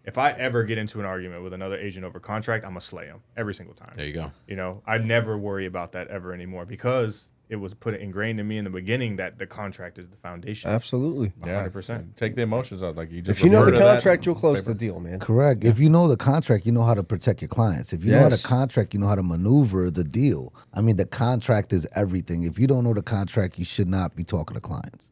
If I ever get into an argument with another agent over contract, I'm going to slay him every single time. There you go. You know, I never worry about that ever anymore because it was ingrained in me in the beginning that the contract is the foundation. Absolutely. 100%. Take the emotions out. Like you just If you know refer the to that contract, you'll close paper. the deal, man. Correct. If you know the contract, you know how to protect your clients. If you know how to Yes. contract, you know how to maneuver the deal. I mean, the contract is everything. If you don't know the contract, you should not be talking to clients.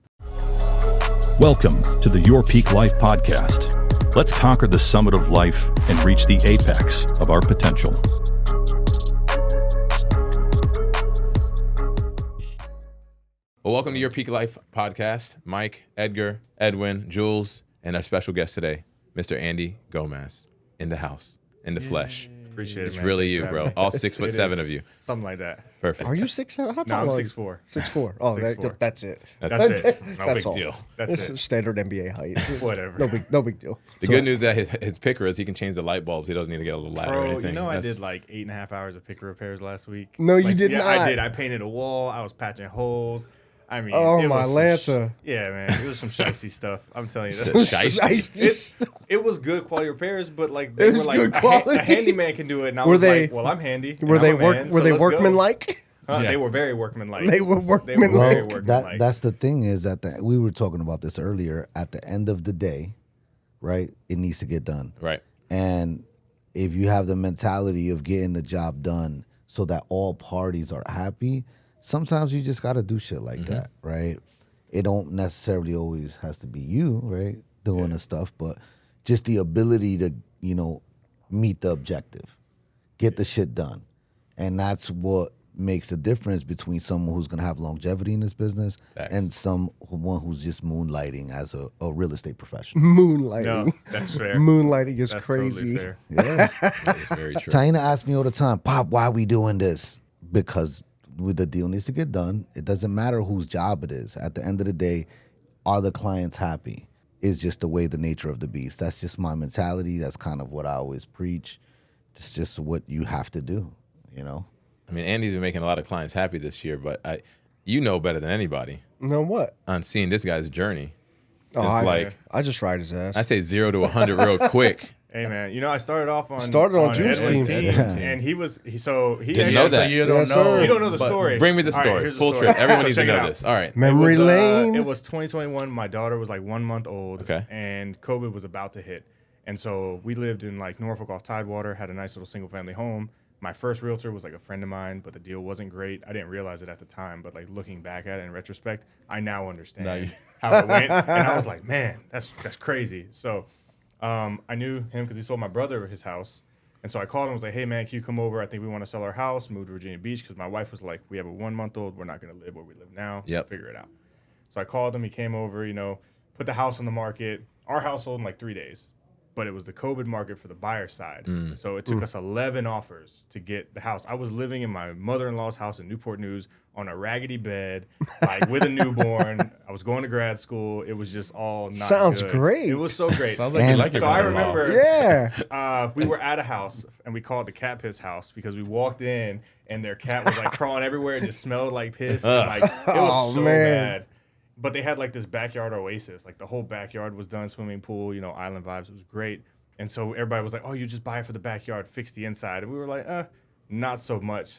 Welcome to the Your Peak Life podcast. Let's conquer the summit of life and reach the apex of our potential. Well, welcome to Your Peak Life podcast. Mike, Edgar, Edwin, Jules, and our special guest today, Mr. Andy Gomez, in the house, in the flesh. Appreciate it, It's man. really Thanks you, for bro. having me. All It 6'7" is. of you. Something like that. Perfect. Are you 6'7"? How tall No, I'm are you? 6'4". 6'4". Oh, 6'4". that's it. That's it. No That's big all. deal. That's It's it. standard NBA height. Whatever. No big deal. The good news is that his picker is he can change the light bulbs. He doesn't need to get a little ladder or Bro, anything. you know I That's- did like 8.5 hours of picker repairs last week. No, you did yeah, not. I did. I painted a wall. I was patching holes. I mean, Oh, it my was some Lanta. yeah, man, it was some shicey stuff. I'm telling you, Some that's shiesty? it was good quality repairs, but like they It was were like good quality. a handyman can do it, and I Were was they- like, well, I'm handy. Were and they I'm a man, so Were they let's go. workmanlike? They were very workmanlike. They were They were workmanlike. very Well, workmanlike. that's the thing is that we were talking about this earlier. At the end of the day, right, it needs to get done. Right. And if you have the mentality of getting the job done so that all parties are happy, sometimes you just got to do shit like that, right? It don't necessarily always has to be you, right, doing the stuff, but just the ability to, meet the objective, get the shit done. And that's what makes the difference between someone who's going to have longevity in this business Facts. and someone who's just moonlighting as a real estate professional. Moonlighting. no, that's fair. Moonlighting is That's crazy. totally fair. Yeah. That is very true. Taina asks me all the time, Pop, why are we doing this? Because the deal needs to get done. It doesn't matter whose job it is. At the end of the day, are the clients happy? Is just the way the nature of the beast. That's just my mentality. That's kind of what I always preach. It's just what you have to do, I mean, Andy's been making a lot of clients happy this year, but you know better than anybody No, what? on seeing this guy's journey. Since I just ride his ass. I say 0 to 100 real quick. Hey man, I started off on June's Edwin's team. and he Didn't know that. You don't Yes, know. sir. You don't know the but story. Bring me the All right, story. here's the Full story. trip. Everyone So needs to check it know out. this. All right. Memory lane. It was 2021. My daughter was like 1 month old. Okay. And COVID was about to hit. And so we lived in like Norfolk off Tidewater, had a nice little single family home. My first realtor was like a friend of mine, but the deal wasn't great. I didn't realize it at the time, but like looking back at it in retrospect, I now understand how it went. And I was like, man, that's crazy. So I knew him because he sold my brother his house. And so I called him and was like, hey, man, can you come over? I think we want to sell our house, move to Virginia Beach, because my wife was like, we have a 1 month old. We're not going to live where we live now. Yep. Figure it out. So I called him. He came over, put the house on the market. Our house sold in like 3 days. But it was the COVID market for the buyer side. So it took us 11 offers to get the house. I was living in my mother-in-law's house in Newport News on a raggedy bed, like with a newborn. I was going to grad school. It was just all not Sounds good. great. It was so great. Sounds like you like your So I brother-in-law. remember Yeah. we were at a house and we called the cat piss house because we walked in and their cat was like crawling everywhere. It just smelled like piss. And, like, it was so man. bad. But they had like this backyard oasis. Like the whole backyard was done, swimming pool, island vibes. It was great. And so everybody was like, oh, you just buy it for the backyard, fix the inside. And we were like, not so much.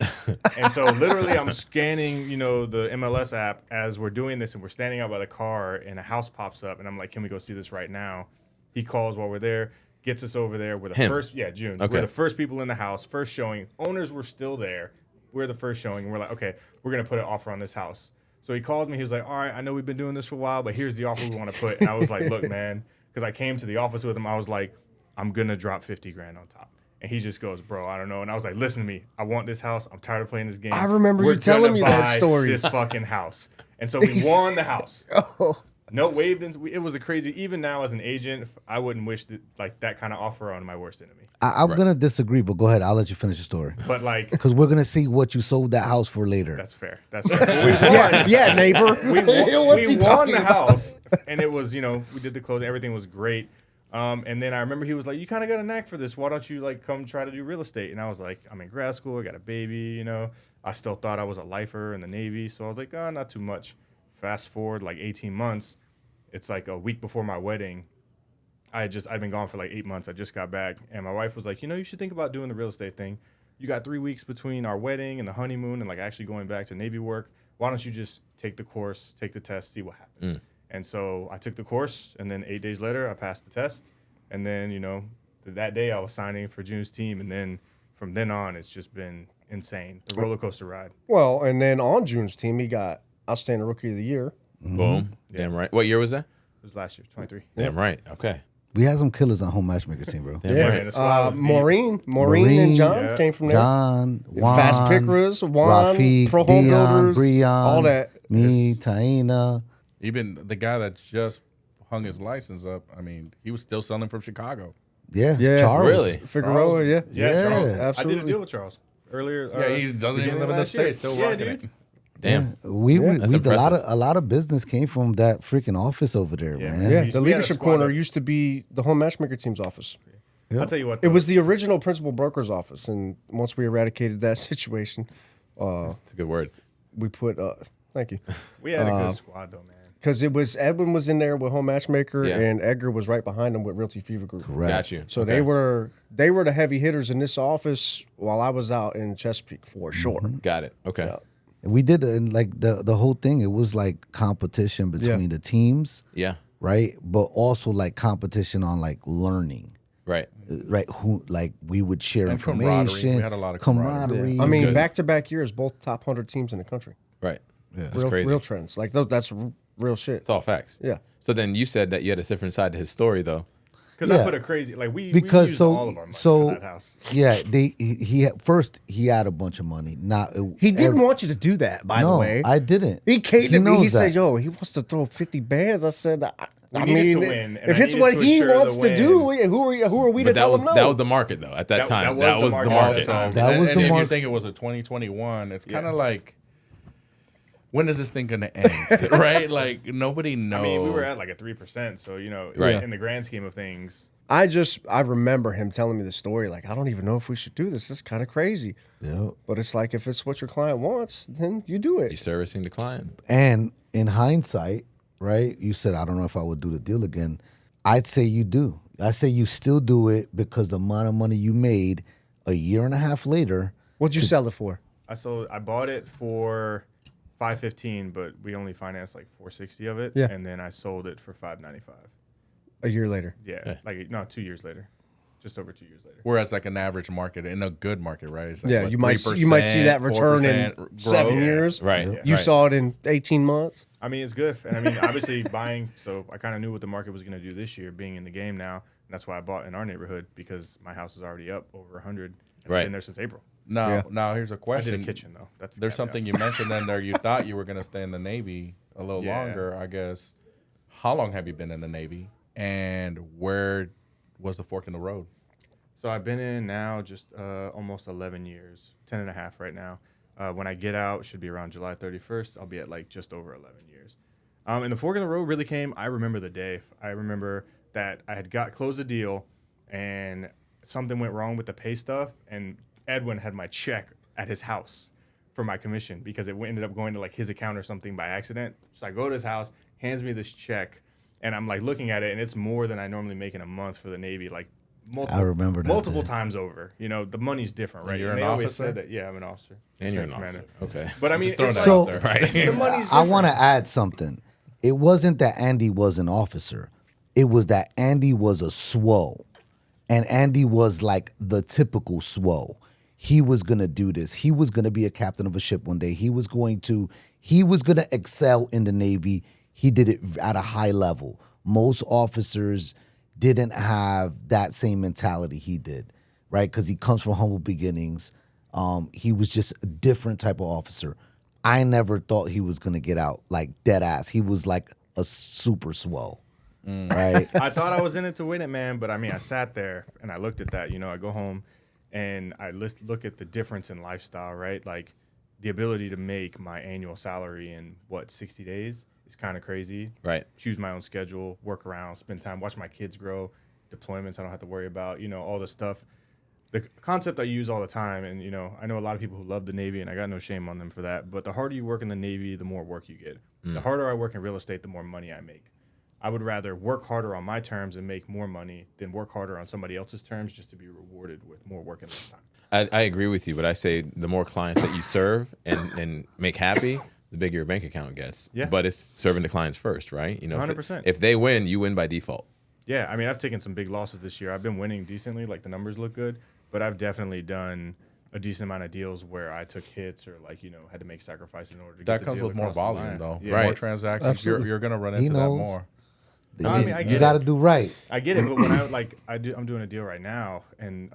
And so literally I'm scanning, the MLS app as we're doing this and we're standing out by the car and a house pops up and I'm like, can we go see this right now? He calls while we're there, gets us over there. We're the first, June. Okay. We're the first people in the house, first showing. Owners were still there. We're the first showing. And we're like, okay, we're going to put an offer on this house. So he calls me. He was like, all right, I know we've been doing this for a while, but here's the offer we want to put. And I was like, look, man, because I came to the office with him. I was like, I'm going to drop 50 grand on top. And he just goes, bro, I don't know. And I was like, listen to me. I want this house. I'm tired of playing this game. I remember We're you telling gonna me that buy story. This fucking house. And so we won the house. No waived. It was a crazy. Even now as an agent, I wouldn't wish that kind of offer on my worst enemy. I'm going to disagree, but go ahead. I'll let you finish the story. But like, Because we're going to see what you sold that house for later. that's fair. That's fair. But we won. Yeah, neighbor. We What's he won talking the about? house, and it was, we did the closing. Everything was great. And then I remember he was like, you kind of got a knack for this. Why don't you like come try to do real estate? And I was like, I'm in grad school. I got a baby, I still thought I was a lifer in the Navy. So I was like, not too much. Fast forward like 18 months. It's like a week before my wedding. I'd been gone for like 8 months. I just got back, and my wife was like, you should think about doing the real estate thing. You got 3 weeks between our wedding and the honeymoon and like actually going back to Navy work. Why don't you just take the course, take the test, see what happens? And so I took the course, and then 8 days later, I passed the test. And then, that day I was signing for June's team. And then from then on, it's just been insane. The roller coaster ride. Well, and then on June's team, he got Outstanding Rookie of the Year. Boom. Damn right. What year was that? It was last year, 23. Damn right. Okay. We had some killers on home matchmaker team, bro. Damn Yeah, right. man. That's why I was deep. Maureen and John came from there. John, Juan, Fast Pickers, Juan, Rafiq, Pro Home Dion, Builders, Breon, all that. me, Taina. Even the guy that just hung his license up, I mean, he was still selling from Chicago. Yeah, Yeah. Charles. Really? Figueroa, yeah. Yeah, Charles. Yeah. I did a Absolutely. deal with Charles earlier. Yeah, he doesn't even beginning live of in the last year. States, still Yeah, rocking dude. it. Damn. We That's did impressive. a lot of business came from that freaking office over there, Yeah, man. Yeah, We the had a leadership squad corner of- used to be the home matchmaker team's office. I'll tell you what. It though. was the original principal broker's office, and once we eradicated that situation, That's a good word. we put. Thank you, We had a good squad, though, man. because it was Edwin was in there with home matchmaker, Yeah. and Edgar was right behind him with Realty Fever Group. Correct. Got you. So Okay. they were the heavy hitters in this office while I was out in Chesapeake for sure. Got it. Okay. Yeah. We did and like the whole thing. It was like competition between the teams, Yeah. right? But also like competition on like learning, Right. right? Who like we would share And camaraderie. information. We had a lot of camaraderie. I mean, good. back-to-back years, both top 100 teams in the country. Right. That's Real, crazy. real trends. Like that's real shit. It's all facts. Yeah. So then you said that you had a different side to his story, though. Because Yeah. I put a crazy we Because used so- all of our money so- for that house. Yeah, he had, first he had a bunch of money. Not He didn't want you to do that, by the No, way. I didn't. He came to me. He knows said, that. "Yo, he wants to throw 50 bands." I said, "I needed mean, to win, and if I it's needed what to he assure the wants to do, win. who are we to But that tell was him no?" that was the market though at that time. That was the market. at the time. That was and the if you market. think it was a 2021, it's kind of like, when is this thing gonna end? Right? Like nobody knows. I mean, we were at like a 3%, so Right. in the grand scheme of things, I remember him telling me the story. Like, I don't even know if we should do this. This is kind of crazy. Yeah. But it's like, if it's what your client wants, then you do You're it. servicing the client. And in hindsight, right? You said I don't know if I would do the deal again. I'd say you do. I say you still do it because the amount of money you made a year and a half later. What'd you sell it for? I bought it for $515, but we only financed like $460 of it, Yeah. and then I sold it for $595. A year later. Yeah, like no, 2 years later, just over 2 years later. Whereas like an average market in a good market, right? It's like, Yeah, what, you might see that return in 4% growth? 7 years. Right. Yeah. You right. saw it in 18 months. I mean, it's good, and I mean, obviously buying. So I kind of knew what the market was going to do this year, being in the game now, and that's why I bought in our neighborhood because my house is already up over 100. And Right. I've been there since April. Now here's a I question. did a kitchen though. That's the There's caveat. something you mentioned in there. You thought you were going to stay in the Navy a little Yeah. longer, I guess. How long have you been in the Navy? And where was the fork in the road? So I've been in now just almost 11 years, 10 and a half right now. When I get out, should be around July 31st. I'll be at like just over 11 years. And the fork in the road really came. I remember the day. I remember that I had closed the deal, and something went wrong with the pay stuff, and Edwin had my check at his house for my commission because it ended up going to like his account or something by accident. So I go to his house, hands me this check, and I'm like looking at it, and it's more than I normally make in a month for the Navy. Like multiple, I remember that multiple day. times over. You know, the money's different, right? you're And an they always officer? said that. Yeah, I'm an officer. And you're an Commander. officer. Okay. But I mean, throwing it's that like, out there. Right. the money's I different. want to add something. It wasn't that Andy was an officer. It was that Andy was a SWO. And Andy was like the typical SWO. He was going to do this. He was going to be a captain of a ship one day. He was going to excel in the Navy. He did it at a high level. Most officers didn't have that same mentality he did, right? Because he comes from humble beginnings. He was just a different type of officer. I never thought he was going to get out like dead ass. He was like a super SWO, right? I thought I was in it to win it, man. But I mean, I sat there and I looked at that. You know, I go home and I look at the difference in lifestyle, right? Like the ability to make my annual salary in 60 days is kind of crazy. Right. Choose my own schedule, work around, spend time, watch my kids grow, deployments I don't have to worry about, you know, all the stuff. The concept I use all the time, and, you know, I know a lot of people who love the Navy, and I got no shame on them for that, but the harder you work in the Navy, the more work you get. The harder I work in real estate, the more money I make. I would rather work harder on my terms and make more money than work harder on somebody else's terms just to be rewarded with more work in less time. I agree with you, but I say the more clients that you serve and make happy, the bigger your bank account gets. Yeah. But it's serving the clients first, right? 100%. If they win, you win by default. Yeah, I mean, I've taken some big losses this year. I've been winning decently, like the numbers look good, but I've definitely done a decent amount of deals where I took hits or had to make sacrifices in order to get That the comes deal with more across the volume, line. though. Yeah. Right. More transactions. Absolutely. You're going to run He into that knows. more. No, I mean, I get you it. got to do right. I get it, but when I'm doing a deal right now, and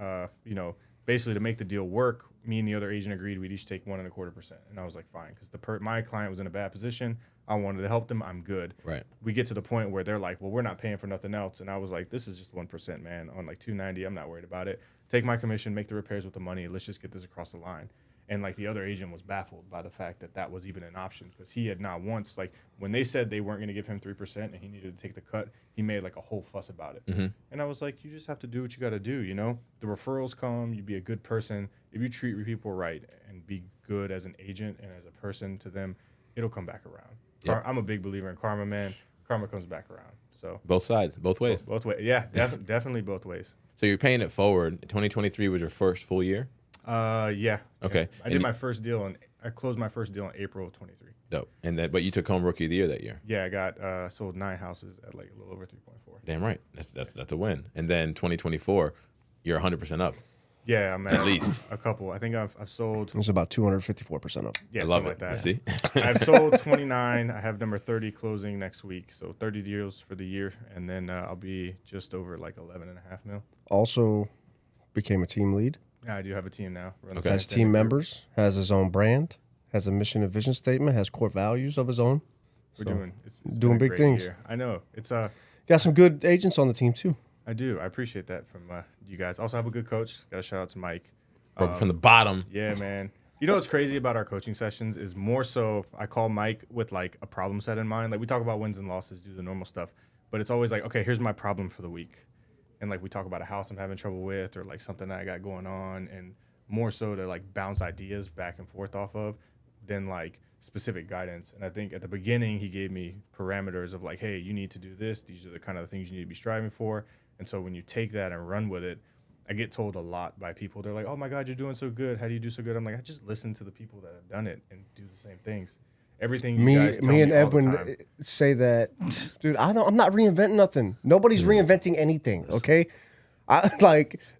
basically to make the deal work, me and the other agent agreed we'd each take 1.25%, and I was like, fine, because my client was in a bad position. I wanted to help them. I'm good. Right. We get to the point where they're like, well, we're not paying for nothing else, and I was like, this is just 1%, man, on like 290. I'm not worried about it. Take my commission, make the repairs with the money. Let's just get this across the line. And like the other agent was baffled by the fact that was even an option, because he had not once, like when they said they weren't going to give him 3% and he needed to take the cut, he made like a whole fuss about it. Mm-hmm. And I was like, you just have to do what you got to do, The referrals come, you be a good person. If you treat people right and be good as an agent and as a person to them, it'll come back around. Yep. I'm a big believer in karma, man. Karma comes back around. So Both sides, both ways. both ways. Yeah, definitely both ways. So you're paying it forward. 2023 was your first full year? Yeah. Okay. Yeah. I And did my first deal and I closed my first deal in April of 23. Dope. But you took home rookie of the year that year. Yeah, I got sold 9 houses at like a little over 3.4. Damn right. That's a win. And then 2024, you're 100% up. Yeah, I'm at least. a couple. I think I've sold It's about 254% up. yeah, I love something it. like that. See? I've sold 29. I have number 30 closing next week, so 30 deals for the year, and then I'll be just over like 11.5 mil. Also became a team lead, Yeah, I do have a team now. Run the Okay. has extended team group. members, has his own brand, has a mission and vision statement, has core values of his own. We're So, doing it's doing been a big great things. year. I know it's Got some good agents on the team too. I do. I appreciate that from you guys. Also have a good coach. Got a shout out to Mike. Broke from the bottom. Yeah, man. You know what's crazy about our coaching sessions is more so I call Mike with like a problem set in mind. Like we talk about wins and losses, do the normal stuff, but it's always like, okay, here's my problem for the week. And like we talk about a house I'm having trouble with or like something that I got going on, and more so to like bounce ideas back and forth off of than like specific guidance. And I think at the beginning he gave me parameters of like, hey, you need to do this. These are the kind of things you need to be striving for. And so when you take that and run with it, I get told a lot by people. They're like, oh my God, you're doing so good. How do you do so good? I'm like, I just listen to the people that have done it and do the same things. Everything you guys tell Me and me all the Edwin time. say that, dude. I'm not reinventing nothing. Nobody's reinventing anything. Okay,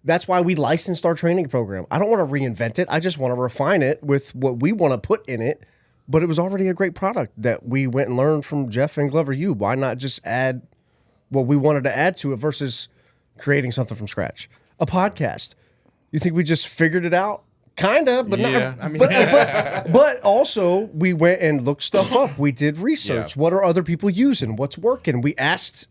that's why we licensed our training program. I don't want to reinvent it. I just want to refine it with what we want to put in it. But it was already a great product that we went and learned from Jeff and Glover. Why not just add what we wanted to add to it versus creating something from scratch? A podcast. You think we just figured it out? Kinda, but Yeah. not. I mean, but also we went and looked stuff up. We did research. Yeah. What are other people using? What's working? We asked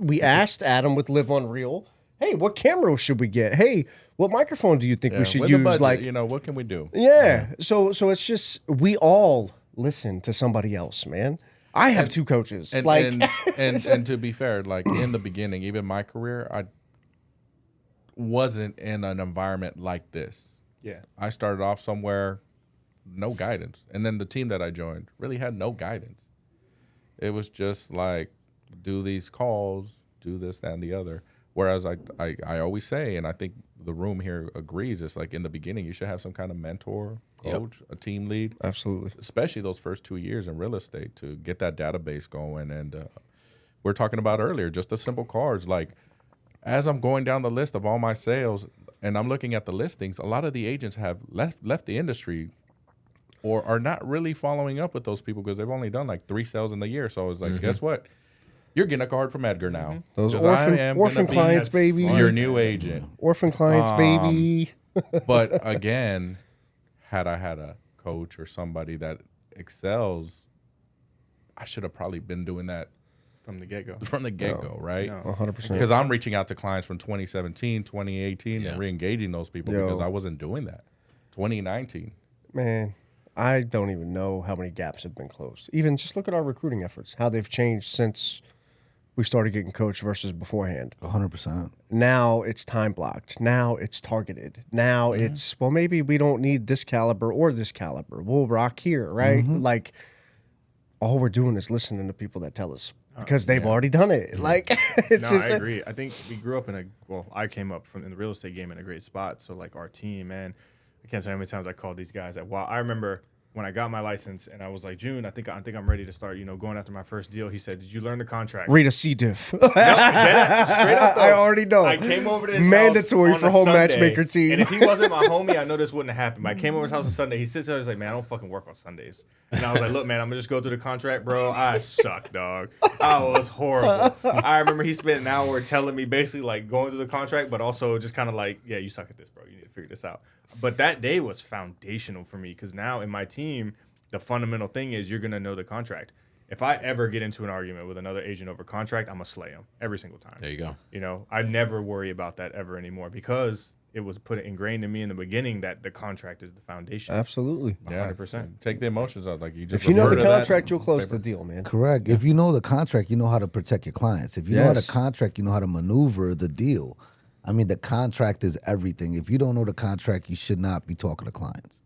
Adam with Live Unreal, hey, what camera should we get? Hey, what microphone do you think we should with the use? budget, Like, what can we do? yeah. So it's just we all listen to somebody else, man. I have 2 coaches. And, like, and to be fair, like in the beginning, even my career, I wasn't in an environment like this. Yeah. I started off somewhere, no guidance. And then the team that I joined really had no guidance. It was just like, do these calls, do this, that, and the other. Whereas I always say, and I think the room here agrees, it's like in the beginning, you should have some kind of mentor, coach, a team lead. absolutely. Especially those first 2 years in real estate to get that database going. And we're talking about earlier, just the simple cards. Like, as I'm going down the list of all my sales and I'm looking at the listings, a lot of the agents have left the industry or are not really following up with those people because they've only done like 3 sales in the year. So I was like, guess what? You're getting a card from Edgar now. Those 'Cause I am orphan gonna be clients, baby. your new agent. Orphan clients, baby. But again, had I had a coach or somebody that excels, I should have probably been doing that From the get-go. from the get-go, right? No. 100%. Because I'm reaching out to clients from 2017, 2018, Yeah. and re-engaging those people Yo. because I wasn't doing that. 2019. Man, I don't even know how many gaps have been closed. Even just look at our recruiting efforts, how they've changed since we started getting coached versus beforehand. 100%. Now it's time blocked. Now it's targeted. Now it's, well, maybe we don't need this caliber or this caliber. We'll rock here, right? Like, all we're doing is listening to people that tell us because they've already done it. Like, it's No, just I agree. I think we grew up I came up in the real estate game in a great spot. So like our team, man, I can't tell you how many times I called these guys I remember when I got my license and I was like, June, I think I'm ready to start, going after my first deal. He said, did you learn the contract? read a C diff. Straight up, though. I already know. I came over to his Mandatory house for on a home Sunday, matchmaker team. And if he wasn't my homie, I know this wouldn't have happened. But I came over his house on Sunday. He sits there, he's like, man, I don't fucking work on Sundays. And I was like, look, man, I'm gonna just go through the contract, bro. I suck, dog. I was horrible. I remember he spent an hour telling me basically like going through the contract, but also just kind of like, yeah, you suck at this, bro. You need to figure this out. But that day was foundational for me because now in my team, the fundamental thing is you're gonna know the contract. If I ever get into an argument with another agent over contract, I'm gonna slay him every single time. There you go. I never worry about that ever anymore because it was ingrained in me in the beginning that the contract is the foundation. Absolutely. 100%. Take the emotions out. Like you just If you know refer the to that contract, you'll close paper. the deal, man. Correct. If you know the contract, you know how to protect your clients. If you know how to Yes. contract, you know how to maneuver the deal. I mean, the contract is everything. If you don't know the contract, you should not be talking to clients.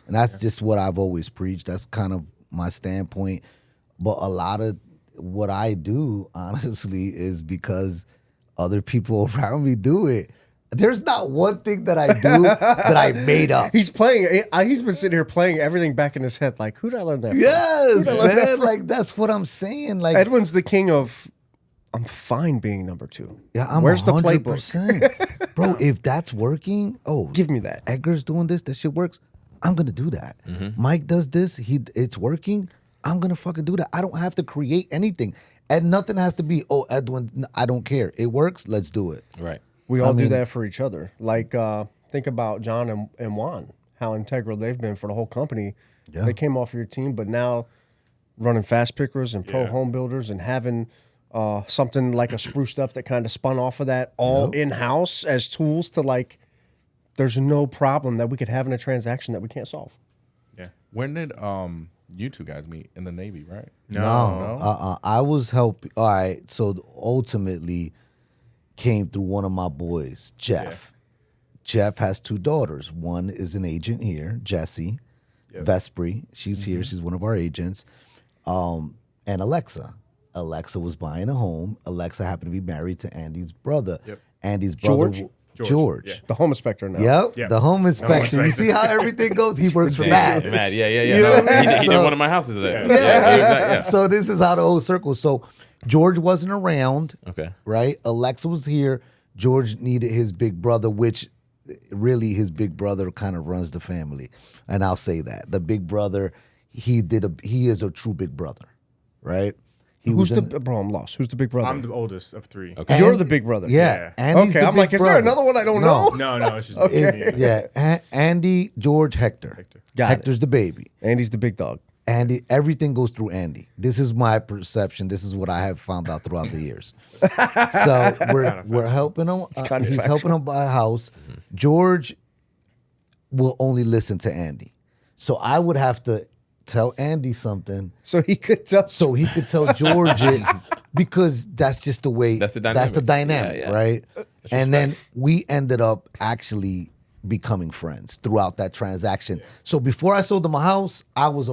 And that's just what I've always preached. That's kind of my standpoint. But a lot of what I do, honestly, is because other people around me do it. There's not one thing that I do that I made up. He's playing. He's been sitting here playing everything back in his head. Like, who did I learn that from? Yes, man. Like, that's what I'm saying. Like, Edwin's the king of, I'm fine being number two. yeah, I'm Where's the 100%. Bro, if that's working, Give me that. Edgar's doing this, that shit works, I'm gonna do that. Mike does this, it's working, I'm gonna fucking do that. I don't have to create anything. And nothing has to be, Edwin, I don't care. It works, let's do it. Right. We all do that for each other. Like, think about John and Juan, how integral they've been for the whole company. Yeah. They came off your team, but now running fast pickers and pro home builders and having something like a spruced up that kind of spun off of that all in-house as tools to like, there's no problem that we could have in a transaction that we can't solve. Yeah. When did you two guys meet? In the Navy, right? No. I was helping. All right, so ultimately came through one of my boys, Jeff. Jeff has two daughters. One is an agent here, Jessie Vespri. She's here. She's one of our agents. And Alexa. Alexa was buying a home. Alexa happened to be married to Andy's brother. Andy's brother, George. Yeah. The home inspector now. Yep, the home inspector. You see how everything goes? He works for Matt. Mad. Yeah. You know what I mean? He did So- one of my houses today. Yeah. So this is how the whole circle. So George wasn't around. Okay. Right? Alexa was here. George needed his big brother, which really his big brother kind of runs the family. And I'll say that. The big brother, he is a true big brother. Right? Who's the bro? I'm lost. Who's the big brother? I'm the oldest of three. Okay. You're the big brother. Yeah. Yeah. Andy's Okay, the I'm big like, is there brother. another one I don't know? No, it's just Andy, George, Hector. Got it. Hector's the baby. Andy's the big dog. Andy, everything goes through Andy. This is my perception. This is what I have found out throughout the years. So we're helping him. kinda He's factual. helping him buy a house. George will only listen to Andy. So I would have to tell Andy something So he could tell. so he could tell George it because that's just the way. That's the dynamic, dynamic. Yeah. right? And then we ended up actually becoming friends throughout that transaction. So before I sold him a house, we was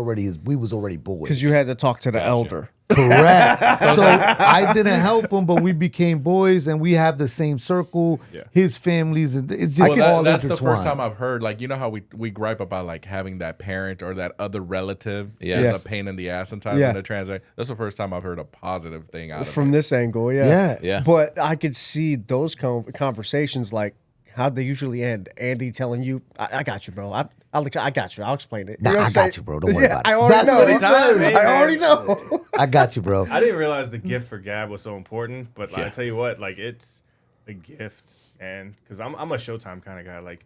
already boys. Because you had to talk to the elder. Correct. So I didn't help him, but we became boys, and we have the same circle. Yeah. His families, and it's just Well, all that's the intertwined. first time I've heard, like, you know how we gripe about like having that parent or that other relative Yeah. is Yeah. a pain in the ass sometimes Yeah. in a transaction. That's the first time I've heard a positive thing out of From it. this angle, Yeah. Yeah. But I could see those conversations like how'd they usually end? Andy telling you, "I got you, bro. I got you. I'll explain it." Nah, know what I I'm got saying? you, bro. Don't worry about it. I already That's know. what he says. I already know. I got you, bro. I didn't realize the gift for Gab was so important, but like, Yeah. I tell you what, like it's a gift, and because I'm a Showtime kind of guy. Like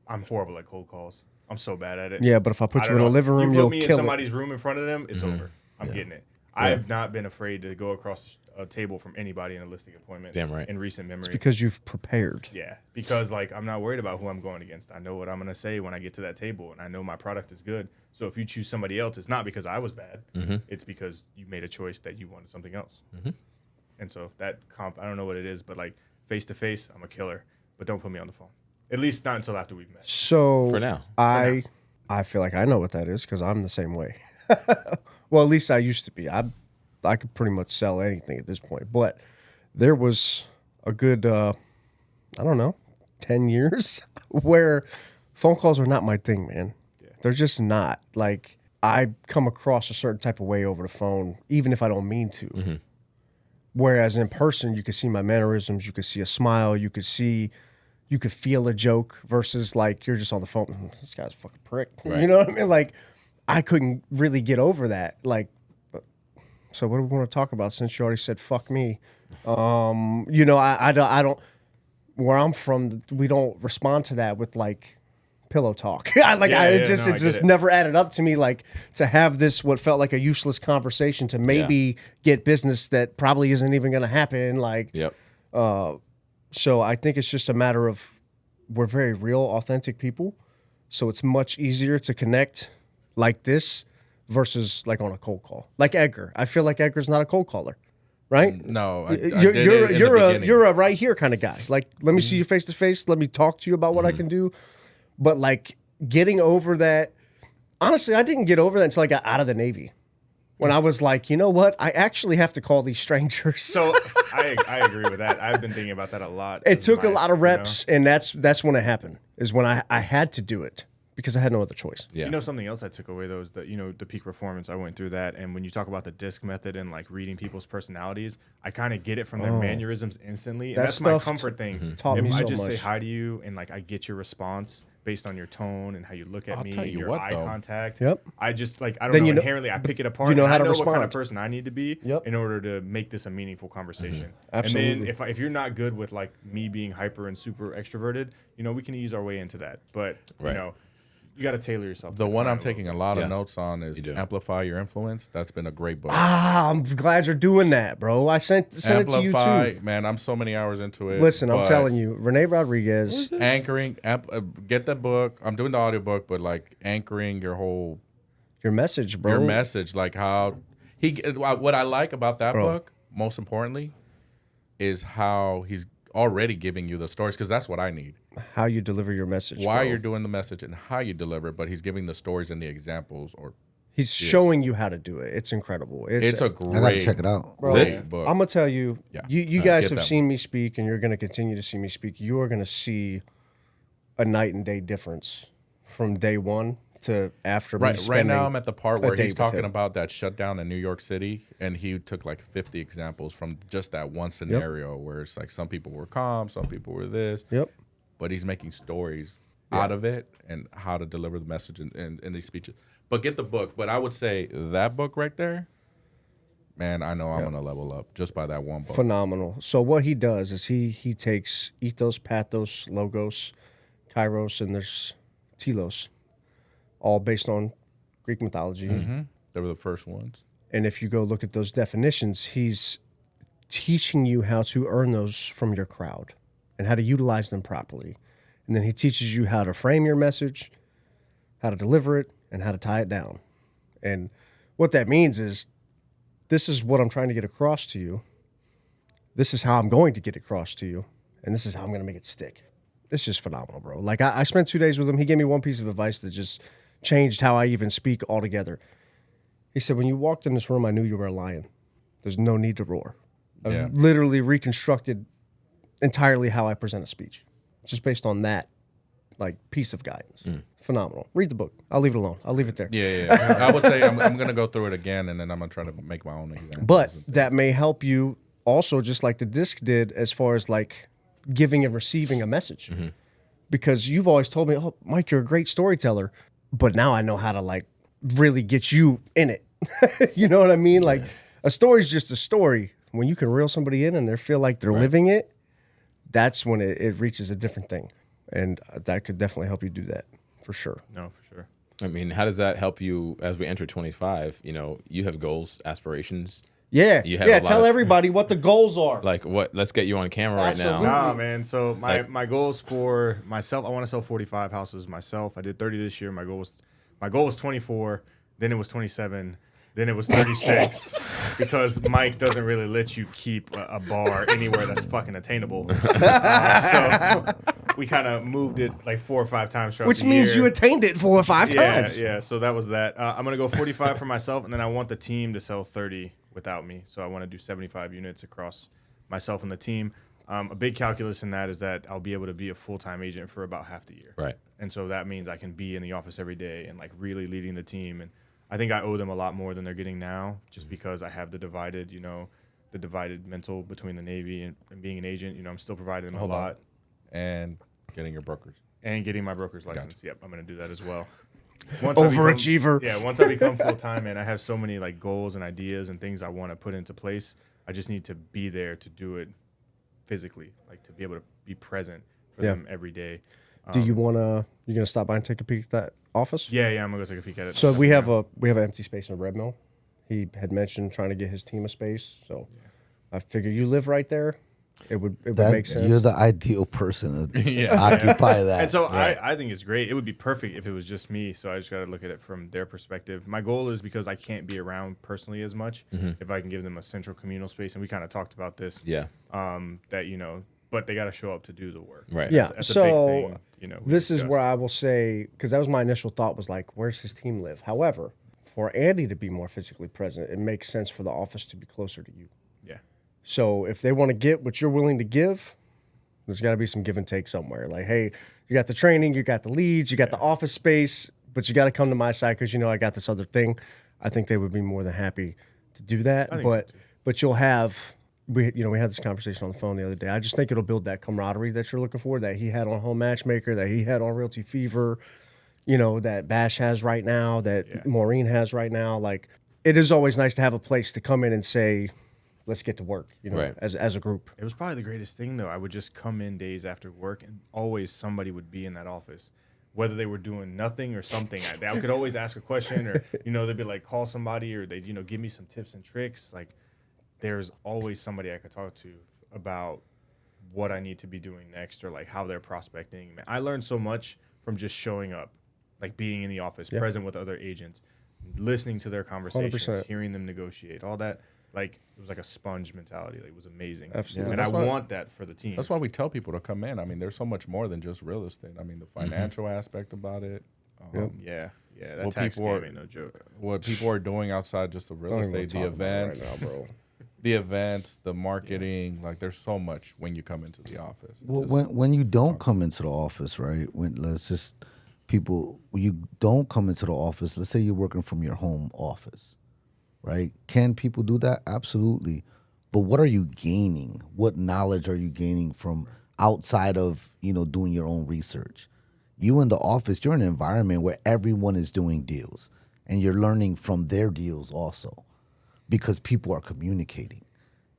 I'm horrible at cold calls. I'm so bad at it. Yeah, but if I put I you don't in a know. living room, you you'll put me in kill it. somebody's room in front of them, it's over. I'm getting it. I have not been afraid to go across a table from anybody in a listing appointment. Damn right. In recent memory. Because you've prepared. Yeah, because like I'm not worried about who I'm going against. I know what I'm gonna say when I get to that table, and I know my product is good. So if you choose somebody else, it's not because I was bad. It's because you made a choice that you wanted something else. And so that I don't know what it is, but like face to face, I'm a killer. But don't put me on the phone. At least not until after we've met. So For now. I feel like I know what that is because I'm the same way. Well, at least I used to be. I could pretty much sell anything at this point. But there was a good, I don't know, 10 years where phone calls are not my thing, man. Yeah. They're just not. Like, I come across a certain type of way over the phone, even if I don't mean to. Mm-hmm. Whereas in person, you could see my mannerisms, you could see a smile, you could feel a joke versus like you're just on the phone. This guy's a fucking prick. Right. You know what I mean? Like, I couldn't really get over that. Like, so what do we want to talk about since you already said fuck me? You know, I don't. Where I'm from, we don't respond to that with like pillow talk. It just never added up to me. Like, to have this what felt like a useless conversation to maybe get business that probably isn't even going to happen. Like, yep. So I think it's just a matter of we're very real, authentic people. So it's much easier to connect like this versus like on a cold call. Like Edgar, I feel like Edgar's not a cold caller. Right? No, you're a right here kind of guy. Like, let me see you face to face. Let me talk to you about what I can do. But like getting over that, honestly, I didn't get over that until I got out of the Navy. When I was like, you know what? I actually have to call these strangers. So I agree with that. I've been thinking about that a lot. It took a lot of reps, and that's when it happened. Is when I had to do it. Because I had no other choice. Yeah. You know, something else I took away though is that, you know, the peak performance, I went through that. And when you talk about the DISC method and like reading people's personalities, I kind of get it from their mannerisms instantly. And that's my comfort thing. Taught me so much. I just say hi to you and like I get your response based on your tone and how you look at me, your eye contact. Yep. I just like, I don't know, inherently I pick it apart. You know how to respond. What kind of respond. person I need to be in order to make this a meaningful conversation. Absolutely. And then if you're not good with like me being hyper and super extroverted, you know, we can ease our way into that. But, you know, you got to tailor yourself. The one I'm taking a lot of notes on is Amplify Your Influence. That's been a great book. I'm glad you're doing that, bro. I sent it to you too. Man, I'm so many hours into it. Listen, I'm telling you, Renee Rodriguez. Anchoring, get the book. I'm doing the audiobook, but like anchoring your message, bro. Your message, like how what I like about that book, most importantly, is how he's already giving you the stories, because that's what I need. How you deliver your message. Why you're doing the message and how you deliver it, but he's giving the stories and the examples. He's showing you how to do it. It's incredible. It's a great. I gotta check it out. Bro, this book. I'm gonna tell you, you guys have seen me speak, and you're gonna continue to see me speak. You are gonna see a night and day difference from day one to after. Right now, I'm at the part where he's talking about that shutdown in New York City, and he took like 50 examples from just that one scenario where it's like some people were calm, some people were this. Yep. But he's making stories out of it and how to deliver the message in these speeches. But get the book. But I would say that book right there, man, I know I'm going to level up just by that one book. Phenomenal. So what he does is he takes ethos, pathos, logos, kairos, and there's telos, all based on Greek mythology. Mm-hmm. They were the first ones. And if you go look at those definitions, he's teaching you how to earn those from your crowd and how to utilize them properly. And then he teaches you how to frame your message, how to deliver it, and how to tie it down. And what that means is, this is what I'm trying to get across to you. This is how I'm going to get across to you. And this is how I'm going to make it stick. It's just phenomenal, bro. Like, I spent 2 days with him. He gave me one piece of advice that just changed how I even speak altogether. He said, when you walked in this room, I knew you were a lion. There's no need to roar. I literally reconstructed entirely how I present a speech, just based on that, like, piece of guidance. Phenomenal. Read the book. I'll leave it alone. I'll leave it there. Yeah. I would say I'm going to go through it again, and then I'm going to try to make my own examples. But that may help you also, just like the disc did, as far as like giving and receiving a message. Mm-hmm. Because you've always told me, oh, Mike, you're a great storyteller. But now I know how to like really get you in it. You know what I mean? Like, a story's just a story. When you can reel somebody in and they feel like they're living it, that's when it reaches a different thing. And that could definitely help you do that, for sure. No, for sure. I mean, how does that help you as we enter 25? You know, you have goals, aspirations. Yeah. Tell everybody what the goals are. Like, what? Let's get you on camera right now. Nah, man. So my goals for myself, I want to sell 45 houses myself. I did 30 this year. My goal was 24. Then it was 27. Then it was 36 because Mike doesn't really let you keep a bar anywhere that's fucking attainable. So we kind of moved it like 4 or 5 times throughout Which means you attained it 4 or 5 times. Yeah. So that was that. I'm going to go 45 for myself, and then I want the team to sell 30 without me. So I want to do 75 units across myself and the team. A big calculus in that is that I'll be able to be a full-time agent for about half the year. Right. And so that means I can be in the office every day and like really leading the team. And I think I owe them a lot more than they're getting now, just because I have the divided mental between the Navy and being an agent. I'm still providing them a lot. And getting your brokerage. And getting my broker's license. Yep, I'm going to do that as well. Overachiever. Once I become full-time, and I have so many like goals and ideas and things I want to put into place, I just need to be there to do it physically, like to be able to be present for them every day. Do you want to, you're going to stop by and take a peek at that office? Yeah, I'm going to go take a peek at it. So we have an empty space in Red Mill. He had mentioned trying to get his team a space. So I figure you live right there. It would make sense. You're the ideal person to occupy that. And so I think it's great. It would be perfect if it was just me. So I just got to look at it from their perspective. My goal is, because I can't be around personally as much, if I can give them a central communal space. And we kind of talked about this. Yeah. That, but they got to show up to do the work. Right. Yeah. That's a so big thing, this is where I will say, because that was my initial thought, was like, where's his team live? However, for Andy to be more physically present, it makes sense for the office to be closer to you. Yeah. So if they want to get what you're willing to give, there's got to be some give and take somewhere. Like, hey, you got the training, you got the leads, you got the office space, but you got to come to my side because I got this other thing. I think they would be more than happy to do that. But you'll have, we had this conversation on the phone the other day. I just think it'll build that camaraderie that you're looking for, that he had on Home Matchmaker, that he had on Realty Fever, that Bash has right now, that Maureen has right now. Like, it is always nice to have a place to come in and say, let's get to work, as a group. It was probably the greatest thing, though. I would just come in days after work, and always somebody would be in that office, whether they were doing nothing or something. I could always ask a question, or they'd be like, call somebody, or they'd give me some tips and tricks. Like, there's always somebody I could talk to about what I need to be doing next, or like how they're prospecting. I learned so much from just showing up, like being in the office, present with other agents, listening to their conversations, 100%. hearing them negotiate, all that. Like, it was like a sponge mentality. Like, it was amazing. Absolutely. And I want that for the team. That's why we tell people to come in. I mean, there's so much more than just real estate. I mean, the financial aspect about it. Yeah. That What tax people game ain't no joke. What people are doing outside just of real estate, the events, right now, bro. the events, the marketing. Like, there's so much when you come into the office. Well, when you don't come into the office, right? When you don't come into the office. Let's say you're working from your home office, right? Can people do that? Absolutely. But what are you gaining? What knowledge are you gaining from outside of doing your own research? You in the office, you're in an environment where everyone is doing deals, and you're learning from their deals also, because people are communicating.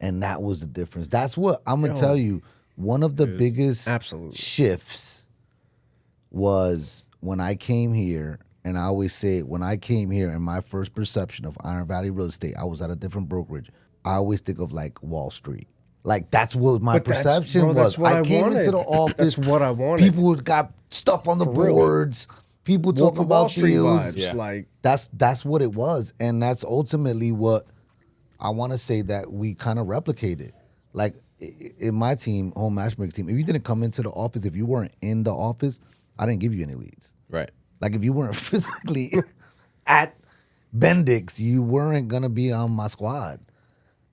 And that was the difference. That's what I'm going to tell you. One of the biggest shifts was when I came here, and I always say when I came here and my first perception of Iron Valley real estate, I was at a different brokerage. I always think of like Wall Street. Like, that's what my perception was. I came into the office. That's what I wanted. People got stuff on the boards. People talk about Wall Street deals. vibes. Yeah. Like, that's what it was, and that's ultimately what I want to say that we kind of replicated. Like, in my team, Home Matchmaker team, if you didn't come into the office, if you weren't in the office, I didn't give you any leads. Right. Like, if you weren't physically at Bendix, you weren't gonna be on my squad.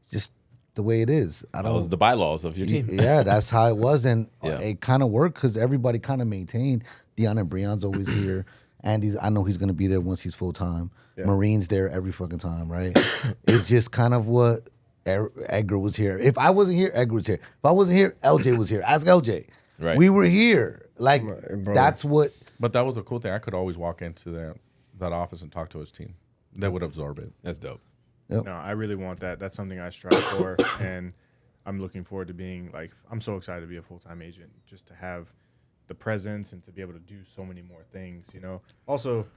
Just the way it is. I don't. Those are the bylaws of your team. Yeah, that's how it was, and it kind of worked because everybody kind of maintained. Dion and Breon's always here. Andy's, I know he's gonna be there once he's full time. Yeah. Marine's there every fucking time, right? It's just kind of what Edgar was here. If I wasn't here, Edgar was here. If I wasn't here, LJ was here. Ask LJ. Right. We were here. Like, that's what. But that was a cool thing. I could always walk into that office and talk to his team. They would absorb it. That's dope. Yep. No, I really want that. That's something I strive for, and I'm looking forward to being like, I'm so excited to be a full-time agent, just to have the presence and to be able to do so many more things, Also,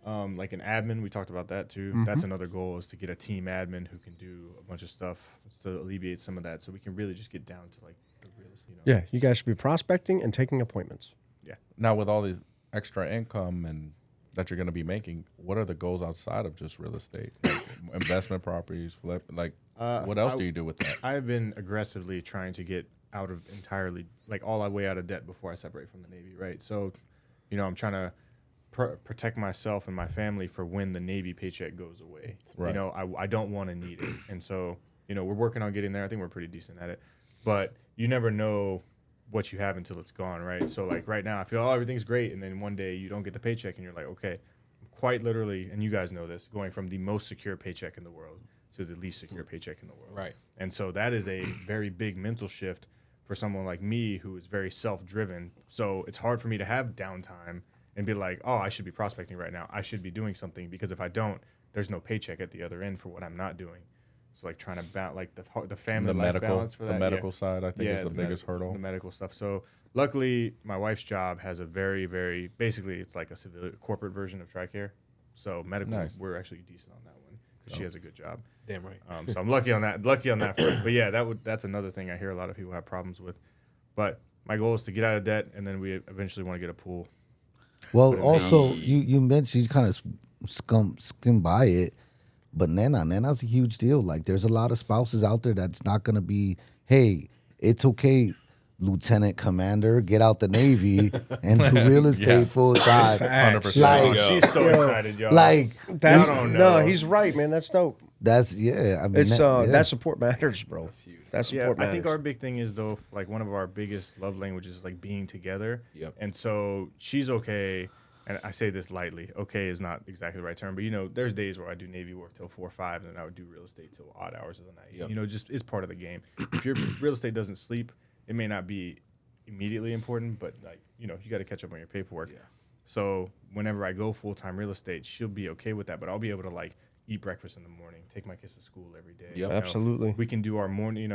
like an admin, we talked about that too. Mm-hmm. That's another goal, is to get a team admin who can do a bunch of stuff to alleviate some of that, so we can really just get down to like the real estate. Yeah, you guys should be prospecting and taking appointments. Yeah. Now, with all these extra income and that you're going to be making, what are the goals outside of just real estate? Like investment properties, flip, like what else do you do with that? I've been aggressively trying to get out of entirely, like all the way out of debt before I separate from the Navy, right? So, I'm trying to protect myself and my family for when the Navy paycheck goes away. Right. You know, I don't want to need it. And so, you know, we're working on getting there. I think we're pretty decent at it. But you never know what you have until it's gone, right? So, like, right now, I feel, everything's great. And then one day you don't get the paycheck and you're like, okay, quite literally, and you guys know this, going from the most secure paycheck in the world to the least secure paycheck in the world. Right. And so that is a very big mental shift for someone like me who is very self-driven. So it's hard for me to have downtime and be like, oh, I should be prospecting right now. I should be doing something, because if I don't, there's no paycheck at the other end for what I'm not doing. So like trying to balance, like the family life balance for that. The medical side, I think, is the biggest hurdle. The medical stuff. So luckily, my wife's job has a very, very, basically it's like a corporate version of TRICARE. So medical, Nice. we're actually decent on that one because she has a good job. Damn right. So I'm lucky on that. Lucky on that front. But yeah, that's another thing I hear a lot of people have problems with. But my goal is to get out of debt, and then we eventually want to get a pool. Well, also you mentioned you kind of skim by it, but Nana's a huge deal. Like, there's a lot of spouses out there that's not gonna be, hey, it's okay, Lieutenant Commander, get out the Navy and do real estate full time. 100%. Like, She's so excited, y'all. like That's I don't know. no, he's right, man. That's dope. that's yeah. I mean, It's yeah. that support matters, bro. That Yeah, support I matters. think our big thing is, though, like one of our biggest love languages is like being together. Yep. And so she's okay, and I say this lightly. Okay is not exactly the right term, but you know, there's days where I do Navy work till 4 or 5, and then I would do real estate till odd hours of the night. Yep. You know, just it's part of the game. If your real estate doesn't sleep, it may not be immediately important, but like, you know, you got to catch up on your paperwork. Yeah. So whenever I go full-time real estate, she'll be okay with that, but I'll be able to like eat breakfast in the morning, take my kids to school every day. Yep. You know, Absolutely. we can do our morning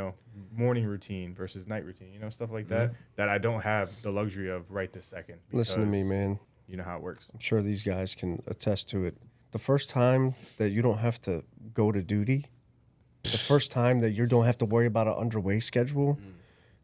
routine versus night routine, stuff like that, that I don't have the luxury of right this second. Listen to me, because man. You know how it works. I'm sure these guys can attest to it. The first time that you don't have to go to duty, the first time that you don't have to worry about an underway schedule,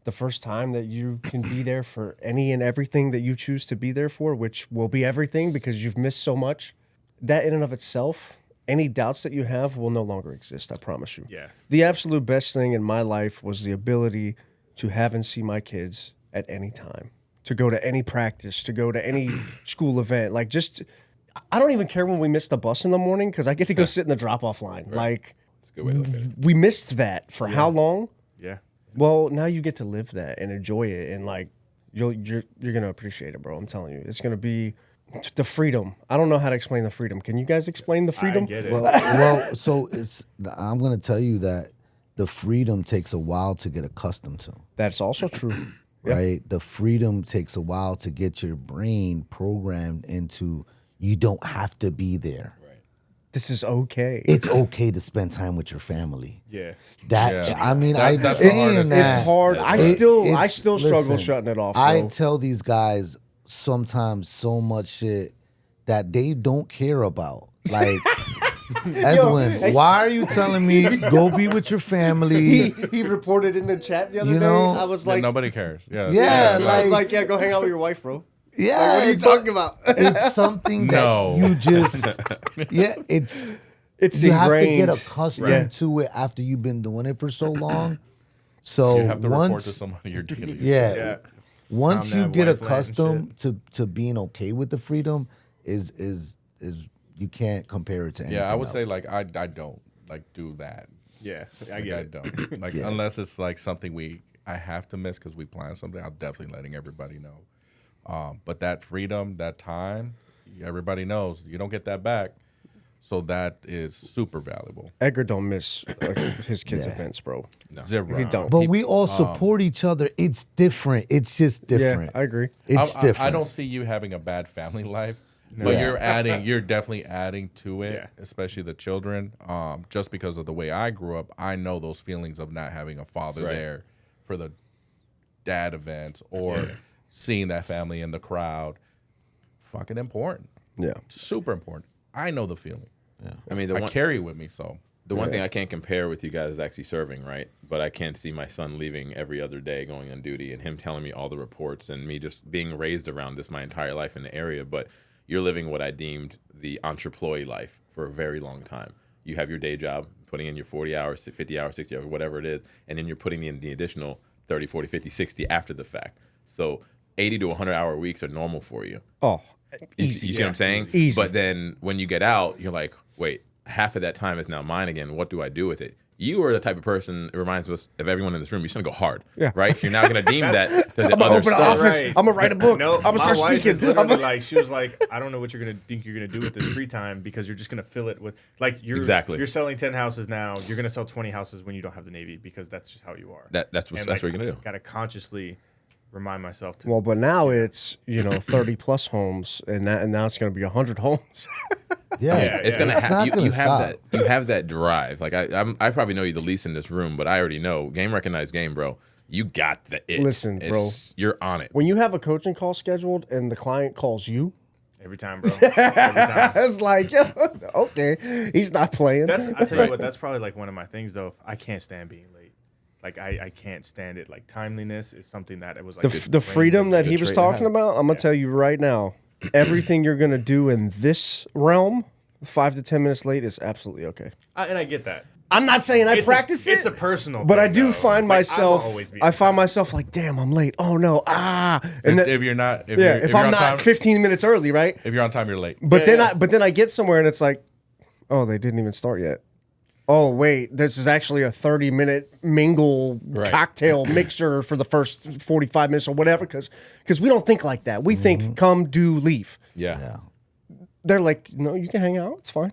the first time that you can be there for any and everything that you choose to be there for, which will be everything because you've missed so much, that in and of itself, any doubts that you have will no longer exist, I promise you. Yeah. The absolute best thing in my life was the ability to have and see my kids at any time, to go to any practice, to go to any school event. Like, just, I don't even care when we miss the bus in the morning because I get to go sit in the drop-off line. Like, That's a good way to look at it. we missed that for how long? Yeah. Well, now you get to live that and enjoy it, and like you're gonna appreciate it, bro. I'm telling you, it's gonna be the freedom. I don't know how to explain the freedom. Can you guys explain the freedom? I get it. well, so I'm gonna tell you that the freedom takes a while to get accustomed to. That's also true. Right? The freedom takes a while to get your brain programmed into you don't have to be there. This is okay. It's okay to spend time with your family. Yeah. That Yeah. I mean, That's the saying hardest. that It's hard. I still struggle listen, shutting it off, bro. I tell these guys sometimes so much shit that they don't care about. Like, Edwin, why are you telling me go be with your family? he reported in the chat the other You day. know, I was Yeah, like, nobody cares. Yeah. Yeah, I was like- like, yeah, go hang out with your wife, bro. Yeah, Like, what are you but talking about? It's something that No. you just it's It's you have to ingrained. get accustomed Yeah. to it after you've been doing it for so long. So You have to report to once somebody you're dealing with. Yeah. once Calm you that get wife land and accustomed to being okay with the freedom is you can't compare it to anything Yeah, I would say else. like I don't like do that. Yeah. I Like, get I it. don't. Like Yeah. unless it's like something I have to miss because we plan something, I'm definitely letting everybody know. But that freedom, that time, everybody knows you don't get that back. So that is super valuable. Edgar don't miss his kids' Yeah. events, bro. Zero. He don't. But we all support each other. It's different. It's just different. Yeah, I agree. It's different. I don't see you having a bad family life, but Yeah. you're definitely adding to it, Yeah. especially the children. Just because of the way I grew up, I know those feelings of not having a father there for the dad events or seeing that family in the crowd. Fucking important. Yeah. Super important. I know the feeling. I mean, I carry it with me, so. the one thing I can't compare with you guys is actually serving, right? But I can't see my son leaving every other day going on duty and him telling me all the reports and me just being raised around this my entire life in the area. But you're living what I deemed the entreployee life for a very long time. You have your day job, putting in your 40 hours, 50 hours, 60 hours, whatever it is, and then you're putting in the additional 30, 40, 50, 60 after the fact. So 80 to 100 hour weeks are normal for you. Oh, You see what I'm saying? Easy. But then when you get out, you're like, wait, half of that time is now mine again. What do I do with it? You are the type of person, it reminds us of everyone in this room, you're just going to go hard, right? You're not going to deem that to the I'm gonna other open an stuff. office. Right. I'm gonna write a book. No, I'm gonna start my wife speaking. is literally like, she was like, I don't know what you're gonna think you're gonna do with this free time because you're just gonna fill it with like you're selling 10 houses now. You're gonna sell 20 houses when you don't have the Navy because that's just how you are. That's what you're gonna do. Gotta consciously remind myself to. Well, but now it's 30 plus homes, and now it's gonna be 100 homes. Yeah, It's gonna not have gonna you have stop. that you have that drive. Like I probably know you the least in this room, but I already know game recognized game, bro. You got the it. Listen, bro. You're on it. When you have a coaching call scheduled and the client calls you, Every time, bro. Every time. it's like, okay, he's not playing. I tell you what, that's probably like one of my things though. I can't stand being late. Like I can't stand it. Like timeliness is something that it was like the freedom that he was trait to talking have. about. I'm gonna tell you right now, everything you're gonna do in this realm, 5 to 10 minutes late is absolutely okay. And I get that. I'm not saying I practice it. It's a personal But I thing, do though. find Like, myself. I will always be I on find time. myself like, damn, I'm late. Oh no, and then, if you're not, if if you're I'm on not time, 15 minutes early, right? if you're on time, you're late. But then I get somewhere and it's like, oh, they didn't even start yet. Oh wait, this is actually a 30-minute mingle cocktail mixer for the first 45 minutes or whatever, because we don't think like that. We think come, do, leave. Yeah. They're like, no, you can hang out. It's fine.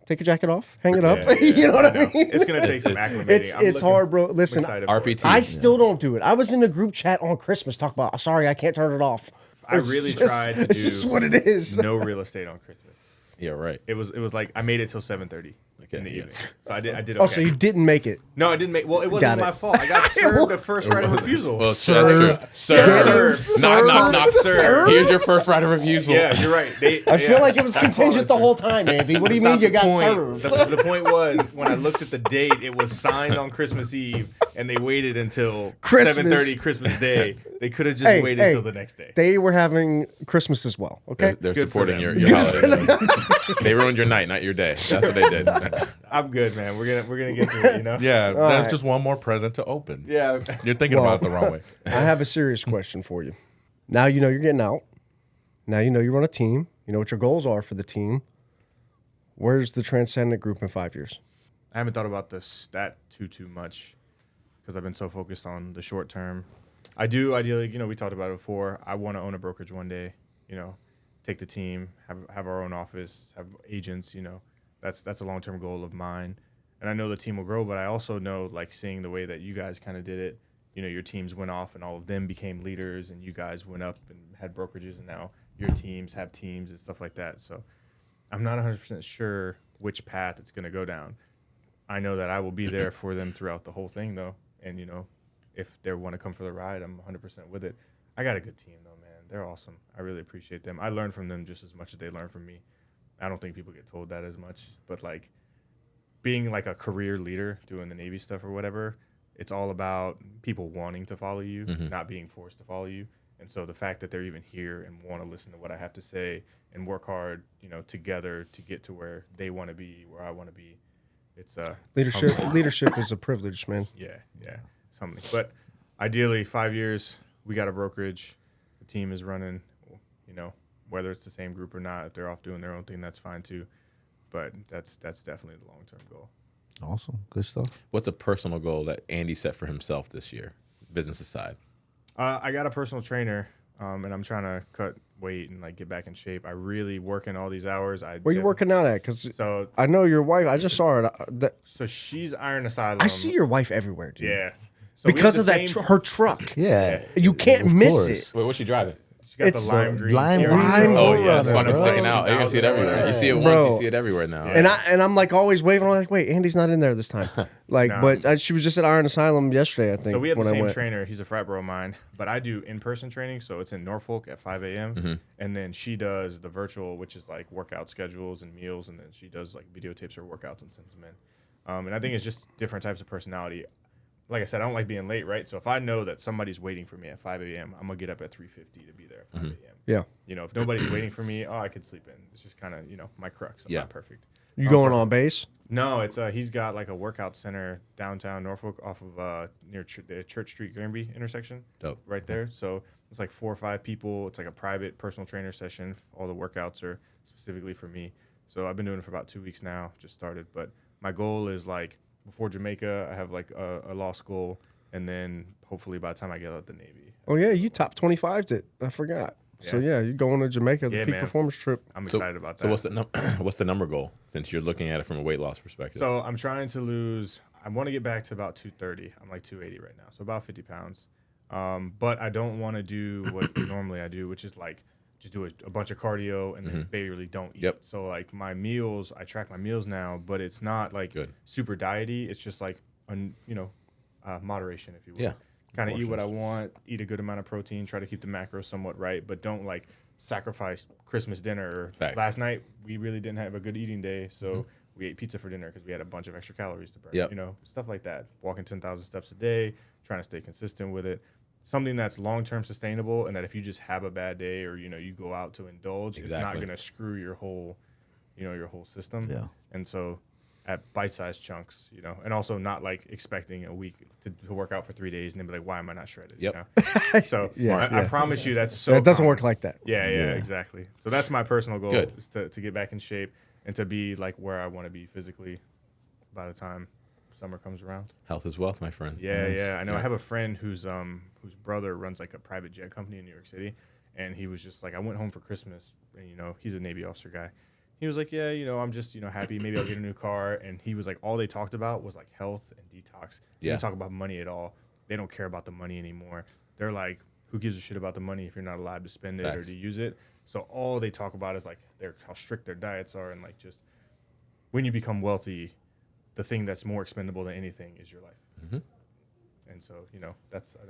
Take your jacket off, hang it up. Yeah, yeah, you know what I know. mean? It's gonna take some acclimating. It's hard, bro. Listen, RPT. I still don't do it. I was in a group chat on Christmas talking about, sorry, I can't turn it off. I really tried to It's just what it is. no real estate on Christmas. Yeah, right. It was like I made it till 7:30 in the yeah. evening. So I did okay. Oh, so you didn't make it. No, I didn't make. Well, it wasn't Got my it. fault. I got served the first right of refusal. Well, Served. Served. Knock, knock, knock. Served. Here's your first right of refusal. Yeah, you're right. I feel like it was contingent the whole time, Andy. What do you mean you got served? The point was when I looked at the date, it was signed on Christmas Eve, and they waited until Christmas. 7:30 Christmas Day. They could have just waited until the next day. They were having Christmas as well, okay? They're Good for supporting them. your holiday. They ruined your night, not your day. That's what they did. I'm good, man. We're gonna get through it. You know. Yeah, that's right. just one more present to open. Yeah. You're thinking about it the wrong way. I have a serious question for you. Now you know you're getting out. Now you know you run a team. You know what your goals are for the team. Where's the transcendent group in 5 years? I haven't thought about that too much because I've been so focused on the short term. I do ideally, we talked about it before. I want to own a brokerage one day. Take the team, have our own office, have agents. That's a long term goal of mine. And I know the team will grow, but I also know, like, seeing the way that you guys kind of did it. Your teams went off and all of them became leaders, and you guys went up and had brokerages, and now your teams have teams and stuff like that. So I'm not 100% sure which path it's going to go down. I know that I will be there for them throughout the whole thing, though. And, if they want to come for the ride, I'm 100% with it. I got a good team, though, man. They're awesome. I really appreciate them. I learn from them just as much as they learn from me. I don't think people get told that as much. But, like, being, like, a career leader doing the Navy stuff or whatever, it's all about people wanting to follow you, not being forced to follow you. And so the fact that they're even here and want to listen to what I have to say and work hard, together to get to where they want to be, where I want to be, it's Leadership. humbling. Leadership is a privilege, man. Yeah, it's humbling. But ideally, 5 years, we got a brokerage. The team is running. Whether it's the same group or not, if they're off doing their own thing, that's fine too. But that's definitely the long-term goal. Awesome. Good stuff. What's a personal goal that Andy set for himself this year, business aside? I got a personal trainer, and I'm trying to cut weight and, like, get back in shape. I really work in all these hours. Where you working out at? Because So I know your wife. I just saw her. so she's Iron Asylum. I see your wife everywhere, dude. Yeah. So we Because have of the that, same- her truck. Yeah. You can't Of miss course. it. Wait, what's she driving? She got It's the lime green. lime Terry. green. Oh yeah, it's Bro. fucking sticking out. You can see it everywhere. You see it once, Bro. you see it everywhere now. And I'm like always waving. I'm like, wait, Andy's not in there this time. Like, Nah. but she was just at Iron Asylum yesterday, I think. So we have the when I same went. trainer. He's a frat bro of mine, but I do in-person training. So it's in Norfolk at 5 a.m. And then she does the virtual, which is like workout schedules and meals. And then she does like videotapes her workouts and sends them in. And I think it's just different types of personality. Like I said, I don't like being late, right? So if I know that somebody's waiting for me at 5 a.m., I'm going to get up at 3:50 to be there at 5 a.m. Yeah. If nobody's waiting for me, I could sleep in. It's just kind of, my crux. I'm Yeah. not perfect. You going on base? No, it's he's got like a workout center downtown Norfolk off of near the Church Street Granby intersection. Dope. Right there. So It's like 4 or 5 people. It's like a private personal trainer session. All the workouts are specifically for me. So I've been doing it for about 2 weeks now, just started. But my goal is like before Jamaica, I have like a law school, and then hopefully by the time I get out of the Navy. Oh yeah, you top 25'd it. I forgot. So yeah, you're going to Jamaica, the Yeah, peak man. performance trip. I'm excited about that. So what's the number goal, since you're looking at it from a weight loss perspective? So I'm trying to lose. I want to get back to about 230. I'm like 280 right now, so about 50 pounds. But I don't want to do what normally I do, which is like just do a bunch of cardio and then barely don't eat. Yep. So like my meals, I track my meals now, but it's not like super diety. It's just like moderation, if you will. Yeah. Kind of eat what I want, eat a good amount of protein, try to keep the macros somewhat right, but don't like sacrifice Christmas dinner. Facts. Last night we really didn't have a good eating day, so we ate pizza for dinner because we had a bunch of extra calories to burn. Yep. You know, stuff like that. Walking 10,000 steps a day, trying to stay consistent with it. Something that's long-term sustainable, and that if you just have a bad day or you go out to indulge, it's not going to screw your whole system. Yeah. And so at bite-sized chunks, and also not like expecting a week to work out for 3 days and then be like, why am I not shredded? Yep. So Yeah, I promise you that's so It doesn't common. work like that. Yeah, exactly. So that's my personal goal Good. is to get back in shape and to be like where I want to be physically by the time summer comes around. Health is wealth, my friend. Yeah. I know. I have a friend whose brother runs like a private jet company in New York City, and he was just like, I went home for Christmas, and he's a Navy officer guy. He was like, yeah, I'm just happy. Maybe I'll get a new car. And he was like, all they talked about was like health and detox. They didn't talk about money at all. They don't care about the money anymore. They're like, who gives a shit about the money if you're not allowed to spend it or to use it? So all they talk about is like how strict their diets are, and like just when you become wealthy, the thing that's more expendable than anything is your life. Mm-hmm. And so, I think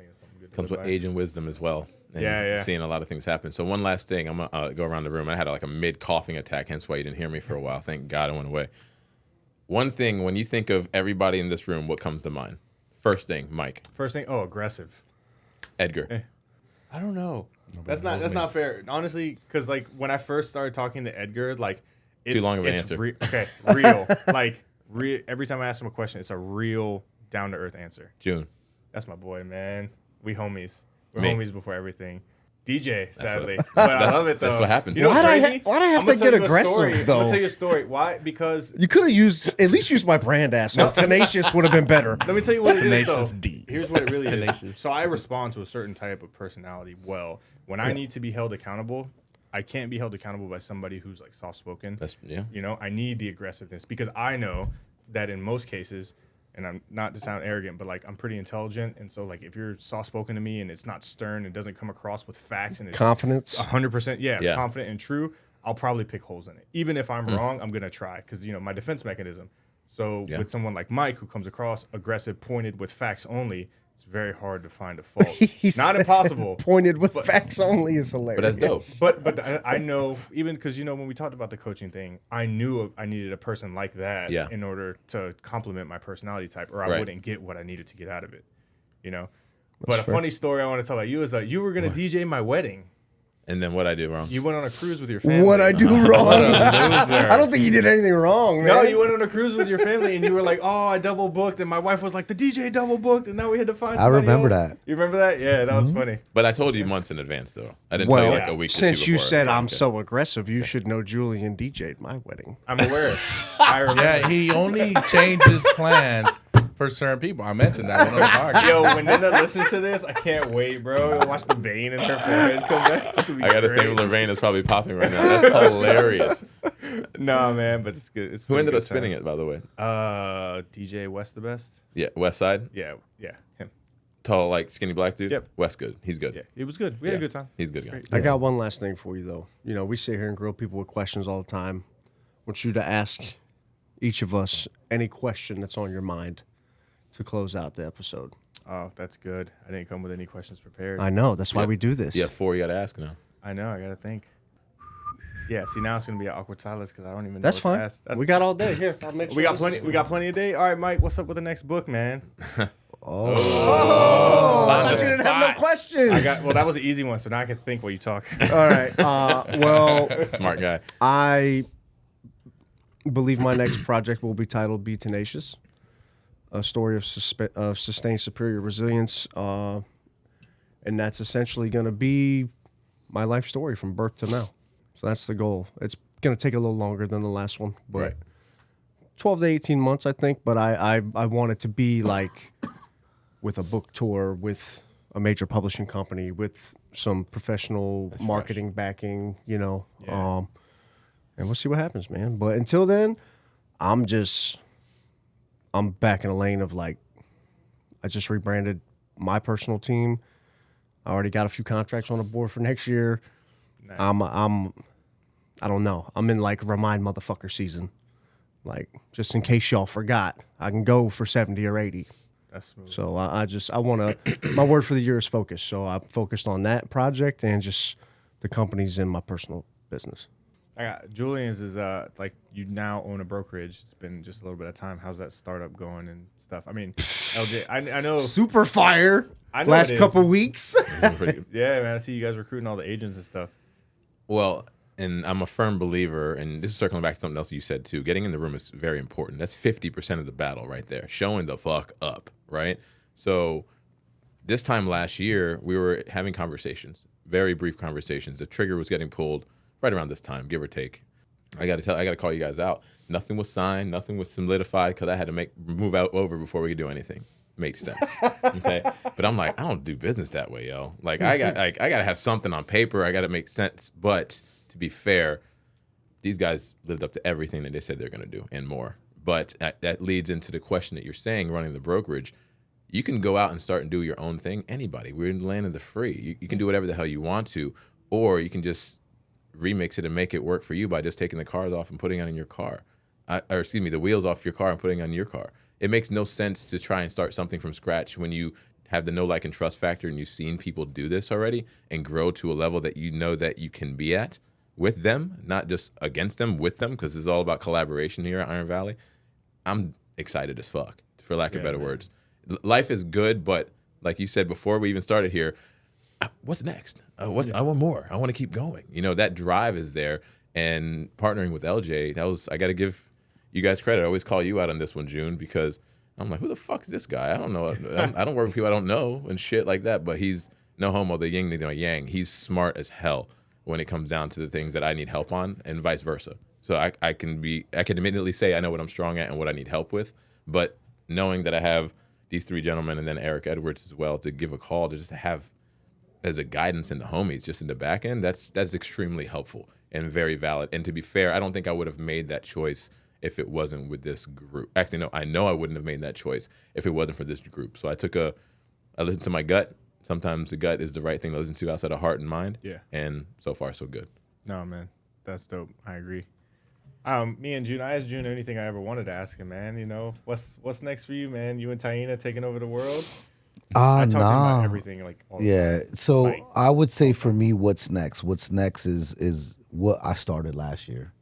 it's something good to Comes live with by. age and wisdom as well. And seeing a lot of things happen. So one last thing, I'm gonna go around the room. I had like a mid-coughing attack, hence why you didn't hear me for a while. Thank God it went away. One thing, when you think of everybody in this room, what comes to mind? First thing, Mike. Aggressive. Edgar. I don't know. That's not fair. Honestly, because like when I first started talking to Edgar, like it's Too long of an answer. Real. Like every time I ask him a question, it's a real down to earth answer. June. That's my boy, man. We homies. We're Me. homies before everything. DJ, sadly. But I love it though. That's what happens. Why'd I crazy? have I'ma to tell get you a aggressive, story. I'm though? gonna tell you a story. Why? Because You could have at least used my brand ass. So tenacious would have been better. let me tell you what it is, though. Tenacious D. Here's what it really is. So I respond to a certain type of personality well. When I need to be held accountable, I can't be held accountable by somebody who's like soft-spoken. I need the aggressiveness because I know that in most cases, and I'm not to sound arrogant, but like I'm pretty intelligent, and so like if you're soft-spoken to me and it's not stern, it doesn't come across with facts and it's Confidence. 100%, confident and true, I'll probably pick holes in it. Even if I'm wrong, I'm gonna try because my defense mechanism. So with someone like Mike who comes across aggressive, pointed with facts only, it's very hard to find a fault. Not impossible. Pointed with facts only is hilarious. But that's dope. But I know, even because when we talked about the coaching thing, I knew I needed a person like that in order to complement my personality type, or I wouldn't get what I needed to get out of it. But a funny story I want to tell about you is that you were going to DJ my wedding. And then what I do wrong? You went on a cruise with your family. What I do wrong? I don't think you did anything wrong, man. No, you went on a cruise with your family, and you were like, "Oh, I double booked," and my wife was like, "The DJ double booked," and now we had to find. I remember else. that. You remember that? Yeah, that was funny. But I told you months in advance, though. I didn't tell you like a week or two since you before. said I'm Okay. so aggressive, you should know Julian DJ'd my wedding. I'm aware. I remember. Yeah, he only changes plans for certain people. I mentioned that on the podcast. Yo, when Nina listens to this, I can't wait, bro. Watch the vein in her forehead come back. It's gonna be I gotta great. say, Lorraine is probably popping right now. That's hilarious. No, man, but it's good. It's Who been ended good up spinning times. it, by the way? DJ West the best. Yeah, West Side. Yeah, him. Tall, like skinny black dude. Yep. West good. He's good. Yeah, it was good. We had a good time. He's a good guy. I got one last thing for you, though. We sit here and grill people with questions all the time. I want you to ask each of us any question that's on your mind to close out the episode. Oh, that's good. I didn't come with any questions prepared. I know. That's why we do this. You have 4 you gotta ask now. I know. I gotta think. Yeah. See, now it's gonna be an awkward silence because I don't even know. That's what to fine. ask. That's, We got all day. Here, I'll make sure We got this plenty. is- We got plenty of day. All right, Mike. What's up with the next book, man? I thought you didn't have no questions. Well, that was an easy one, so now I can think while you talk. All right. Well, Smart guy. I believe my next project will be titled "Be Tenacious," a story of sustained superior resilience. And that's essentially going to be my life story from birth to now. So that's the goal. It's going to take a little longer than the last one, but Right. 12 to 18 months, I think. But I want it to be like with a book tour, with a major publishing company, with some professional marketing backing, you know. Yeah. And we'll see what happens, man. But until then, I'm back in a lane of like, I just rebranded my personal team. I already got a few contracts on the board for next year. Nice. I don't know. I'm in like remind motherfucker season. Like, just in case y'all forgot, I can go for 70 or 80. That's smooth. So I want to, my word for the year is focus. So I'm focused on that project and just the companies in my personal business. I got Julian's is like you now own a brokerage. It's been just a little bit of time. How's that startup going and stuff? I mean, LJ, I know Super fire. I know Last it is. couple weeks. Yeah, man. I see you guys recruiting all the agents and stuff. Well, and I'm a firm believer, and this is circling back to something else you said too. Getting in the room is very important. That's 50% of the battle right there. Showing the fuck up, right? So this time last year, we were having conversations, very brief conversations. The trigger was getting pulled right around this time, give or take. I got to call you guys out. Nothing was signed, nothing was solidified because I had to move out over before we could do anything. Makes sense. Okay. But I'm like, I don't do business that way, yo. Like I got to have something on paper. I got to make sense. But to be fair, these guys lived up to everything that they said they're going to do and more. But that leads into the question that you're saying, running the brokerage. You can go out and start and do your own thing. Anybody. We're in the land of the free. You can do whatever the hell you want to, or you can just remix it and make it work for you by just taking the cars off and putting it on your car. The wheels off your car and putting it on your car. It makes no sense to try and start something from scratch when you have the know, like, and trust factor and you've seen people do this already and grow to a level that you know that you can be at with them, not just against them, with them, because it's all about collaboration here at Iron Valley. I'm excited as fuck, for lack of better words. Life is good, but like you said before we even started here, what's next? I want more. I want to keep going. You know, that drive is there. And partnering with LJ, I got to give you guys credit. I always call you out on this one, June, because I'm like, who the fuck is this guy? I don't know. I don't work with people I don't know and shit like that. But he's no homo, the yin, the yang. He's smart as hell when it comes down to the things that I need help on, and vice versa. So I can immediately say I know what I'm strong at and what I need help with. But knowing that I have these three gentlemen and then Eric Edwards as well to give a call to just to have as a guidance in the homies, just in the back end, that's extremely helpful and very valid. And to be fair, I don't think I would have made that choice if it wasn't with this group. Actually, no, I know I wouldn't have made that choice if it wasn't for this group. So I listened to my gut. Sometimes the gut is the right thing to listen to outside of heart and mind. Yeah. And so far, so good. No, man. That's dope. I agree. Me and June, I asked June anything I ever wanted to ask him, man. You know, what's next for you, man? You and Taina taking over the world? I talk to him about everything, like, all the time. So Like, I would say for me, what's next? What's next is what I started last year.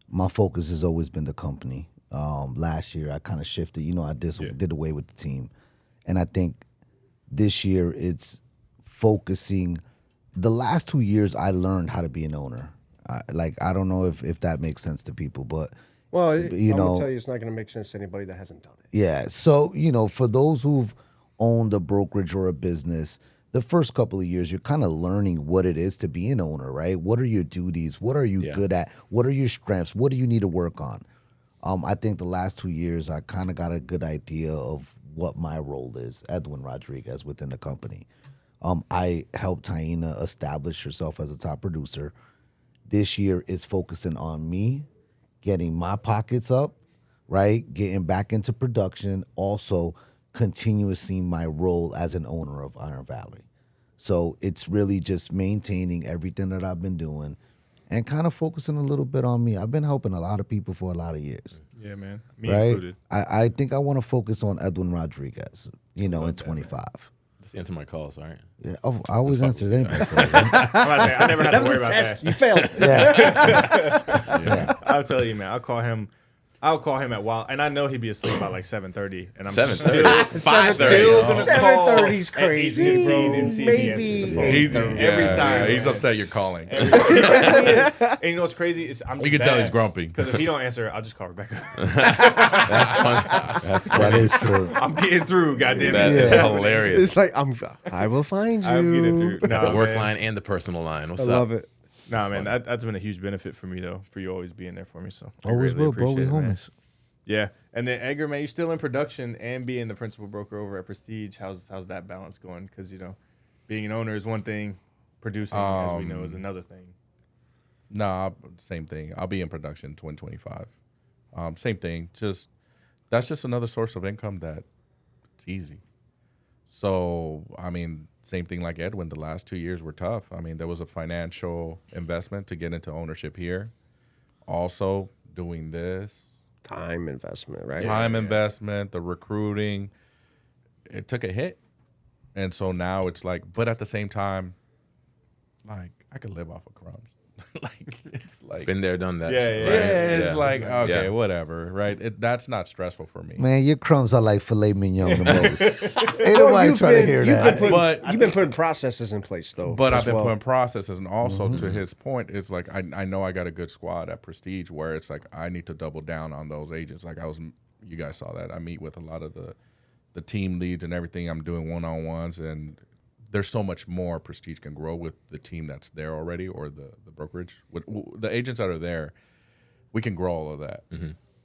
My focus has always been the company. Last year, I kind of shifted. You know, I did away with the team. And I think this year it's focusing. The last 2 years, I learned how to be an owner. I don't know if that makes sense to people, but Well, you I'm going know, to tell you it's not going to make sense to anybody that hasn't done it. yeah. So, you know, for those who've owned a brokerage or a business, the first couple of years, you're kind of learning what it is to be an owner, right? What are your duties? What are you good at? What are your strengths? What do you need to work on? I think the last 2 years, I kind of got a good idea of what my role is, Edwin Rodriguez, within the company. I helped Taina establish herself as a top producer. This year is focusing on me, getting my pockets up, right? Getting back into production, also continuously my role as an owner of Iron Valley. So it's really just maintaining everything that I've been doing and kind of focusing a little bit on me. I've been helping a lot of people for a lot of years. Yeah, man. Me right? included. I think I want to focus on Edwin Rodriguez, you know, in 25. Just answer my calls, all right? Yeah, I always answer anybody. I'm about to say, I never had to worry about that. You failed. Yeah. I'll tell you, man. I'll call him. I'll call him at wild, and I know he'd be asleep by like 7:30, and I'm 7:30, still 5:30. 7:30's crazy, at 8:15 bro. and see Maybe if he answers the phone. 8:30. Every time. he's upset you're calling. And you know what's crazy? I'm You can tell he's grumpy. Because if he don't answer, I'll just call Rebecca. That's fun. That's That is true. I'm getting through, goddamn That it. is hilarious. It's like I will find you. I'm getting through. The work line and the personal line. What's I up? love it. Nah, man, that's been a huge benefit for me though, for you always being there for me. So I Always greatly will, bro. We appreciate it, man. homies. Yeah, and then Edgar, man, you're still in production and being the principal broker over at Prestige. How's that balance going? Because being an owner is one thing, producing, as we know, is another thing. Nah, same thing. I'll be in production 2025. Same thing. That's just another source of income that it's easy. So, I mean, same thing like Edwin. The last 2 years were tough. I mean, there was a financial investment to get into ownership here. Also, doing this. Time investment, right? Time investment, the recruiting. It took a hit. And so now it's like, but at the same time, like, I could live off of crumbs. It's like. Been there, done that. Yeah, right? It's like, okay, Yeah. whatever, right? That's not stressful for me. Man, your crumbs are like filet mignon the most. Ain't nobody trying to hear that. You've been putting processes in place, though. But as I've been well. putting processes, and also to his point, it's like I know I got a good squad at Prestige where it's like I need to double down on those agents. Like you guys saw that. I meet with a lot of the team leads and everything. I'm doing one-on-ones, and there's so much more Prestige can grow with the team that's there already, or the brokerage. With the agents that are there, we can grow all of that.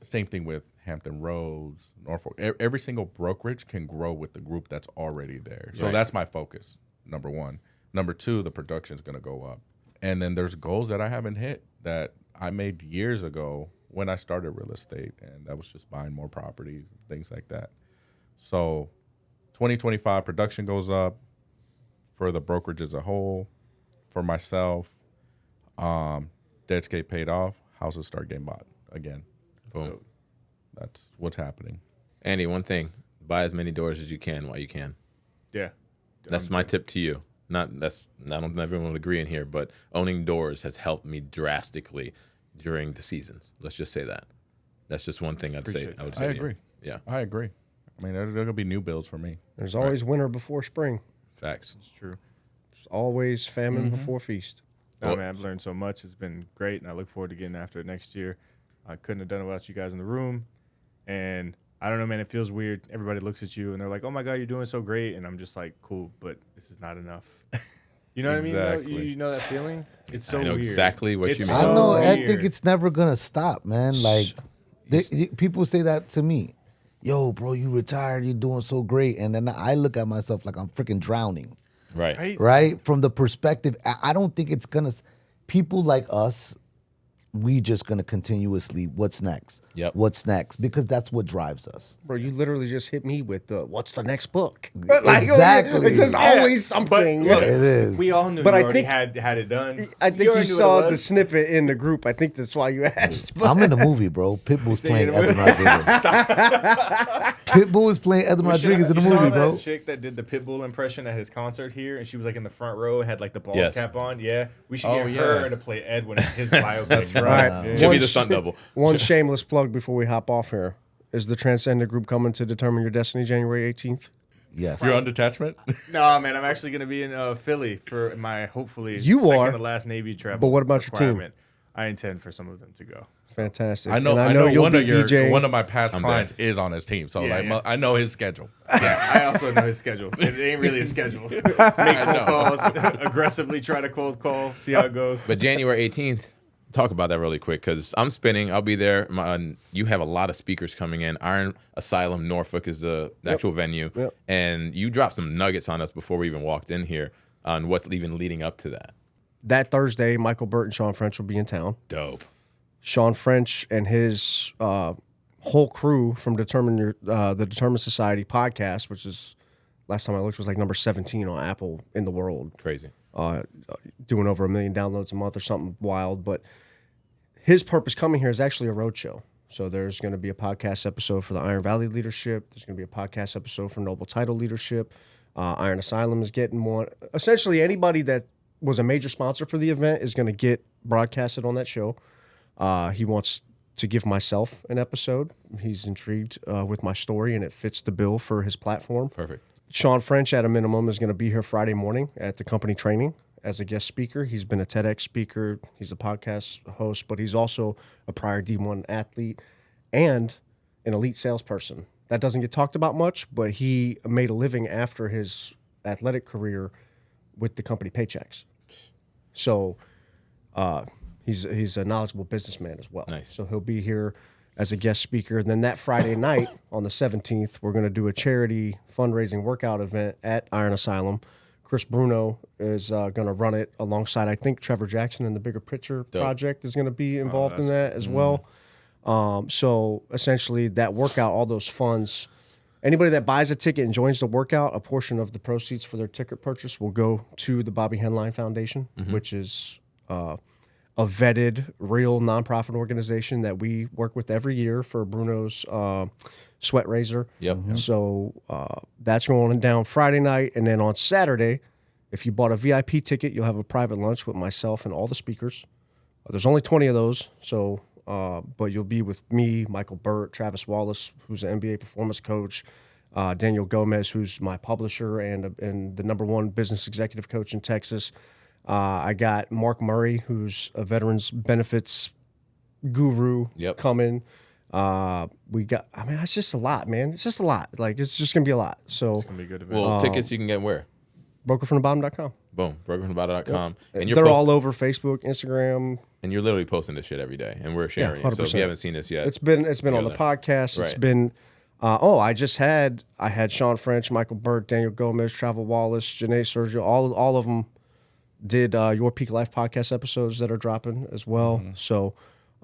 Same thing with Hampton Roads, Norfolk. Every single brokerage can grow with the group that's already there. So that's my focus, number one. Number two, the production's going to go up. And then there's goals that I haven't hit that I made years ago when I started real estate, and that was just buying more properties and things like that. So 2025 production goes up for the brokerage as a whole, for myself. Deadscape paid off. Houses start getting bought again. Boom. That's what's happening. Andy, one thing: buy as many doors as you can while you can. Yeah, That's my tip to you. I don't know if everyone will agree in here, but owning doors has helped me drastically during the seasons. Let's just say that. That's just one thing I'd say. Appreciate I would that. say. I to you. agree. Yeah, I agree. I mean, there are going to be new builds for me. There's always winter before spring. facts. It's true. There's always famine before feast. No, Well- man, I've learned so much. It's been great, and I look forward to getting after it next year. I couldn't have done it without you guys in the room. And I don't know, man, it feels weird. Everybody looks at you, and they're like, oh, my God, you're doing so great. And I'm just like, cool, but this is not enough. You know what I mean? Exactly. You know that feeling? It's so I know weird. exactly what you It's mean. I so know. I weird. think it's never gonna stop, man. Like, people say that to me. Yo, bro, you retired. You're doing so great, and then I look at myself like I'm freaking drowning. Right. Right? Right? From the perspective, I don't think it's gonna. People like us, we just gonna continuously. What's next? Yep. What's next? Because that's what drives us. Bro, you literally just hit me with the what's the next book? Exactly. It's just always something. Look, It is. We all knew But you I already think- had it done. I think you already knew what saw it the was. snippet in the group. I think that's why you asked. But I'm in the movie, bro. Pitbull's say playing you're in Evan Rodriguez. Pitbull is playing Evan Well, shit, Rodriguez in the you saw movie, that bro. chick that did the Pitbull impression at his concert here, and she was like in the front row and had like the bald Yes. cap on. Yeah, we should Oh, get yeah. her to play Edwin in his biopic. That's right. She'll be the stunt double. One shameless plug before we hop off here. Is the Transcendent Group coming to determine your destiny January 18th? Yes. You're on detachment? No, man, I'm actually gonna be in Philly for my hopefully You second are. to last Navy travel. But what about your team? requirement. I intend for some of them to go. Fantastic. I know. And I know you'll one be of your DJing. one of my past I'm clients is on his team, so Yeah, like yeah. I know his schedule. I also know his schedule. It ain't really a schedule. Make cold calls, aggressively try to cold call, see how it goes. But January 18th, talk about that really quick because I'm spinning. I'll be there. You have a lot of speakers coming in. Iron Asylum Norfolk is the actual venue. Yep. And you dropped some nuggets on us before we even walked in here on what's even leading up to that. That Thursday, Michael Burt and Sean French will be in town. Dope. Sean French and his whole crew from the Determined Society podcast, which is, last time I looked, was like number 17 on Apple in the world. Crazy. Doing over 1 million downloads a month or something wild. But his purpose coming here is actually a road show. So there's going to be a podcast episode for the Iron Valley leadership. There's going to be a podcast episode for Noble Title leadership. Iron Asylum is getting one. Essentially, anybody that was a major sponsor for the event is going to get broadcasted on that show. He wants to give myself an episode. He's intrigued with my story, and it fits the bill for his platform. Perfect. Sean French, at a minimum, is going to be here Friday morning at the company training as a guest speaker. He's been a TEDx speaker. He's a podcast host, but he's also a prior D1 athlete and an elite salesperson. That doesn't get talked about much, but he made a living after his athletic career with the company paychecks. So he's a knowledgeable businessman as well. Nice. So he'll be here as a guest speaker. And then that Friday night on the 17th, we're going to do a charity fundraising workout event at Iron Asylum. Chris Bruno is going to run it alongside, I think, Trevor Jackson and the Bigger Picture Project is going to be involved in that as well. So essentially that workout, all those funds, anybody that buys a ticket and joins the workout, a portion of the proceeds for their ticket purchase will go to the Bobby Henline Foundation, which is a vetted, real nonprofit organization that we work with every year for Bruno's sweat raiser. Yep. So that's going down Friday night. And then on Saturday, if you bought a VIP ticket, you'll have a private lunch with myself and all the speakers. There's only 20 of those. So, but you'll be with me, Michael Burt, Travis Wallace, who's an NBA performance coach, Daniel Gomez, who's my publisher and the #1 business executive coach in Texas. I got Mark Murray, who's a veterans benefits guru, coming. We got, I mean, it's just a lot, man. It's just a lot. Like, it's just going to be a lot. So It's going to be a good event. Well, tickets you can get where? brokerfromthebottom.com. Boom, brokerfromthebottom.com. And They're all over Facebook, Instagram. And you're literally posting this shit every day, and we're sharing it. So if you haven't seen this yet, It's been on the podcast. It's been, I had Sean French, Michael Burt, Daniel Gomez, Travel Wallace, Janae Sergio, all of them did Your Peak Life podcast episodes that are dropping as well. So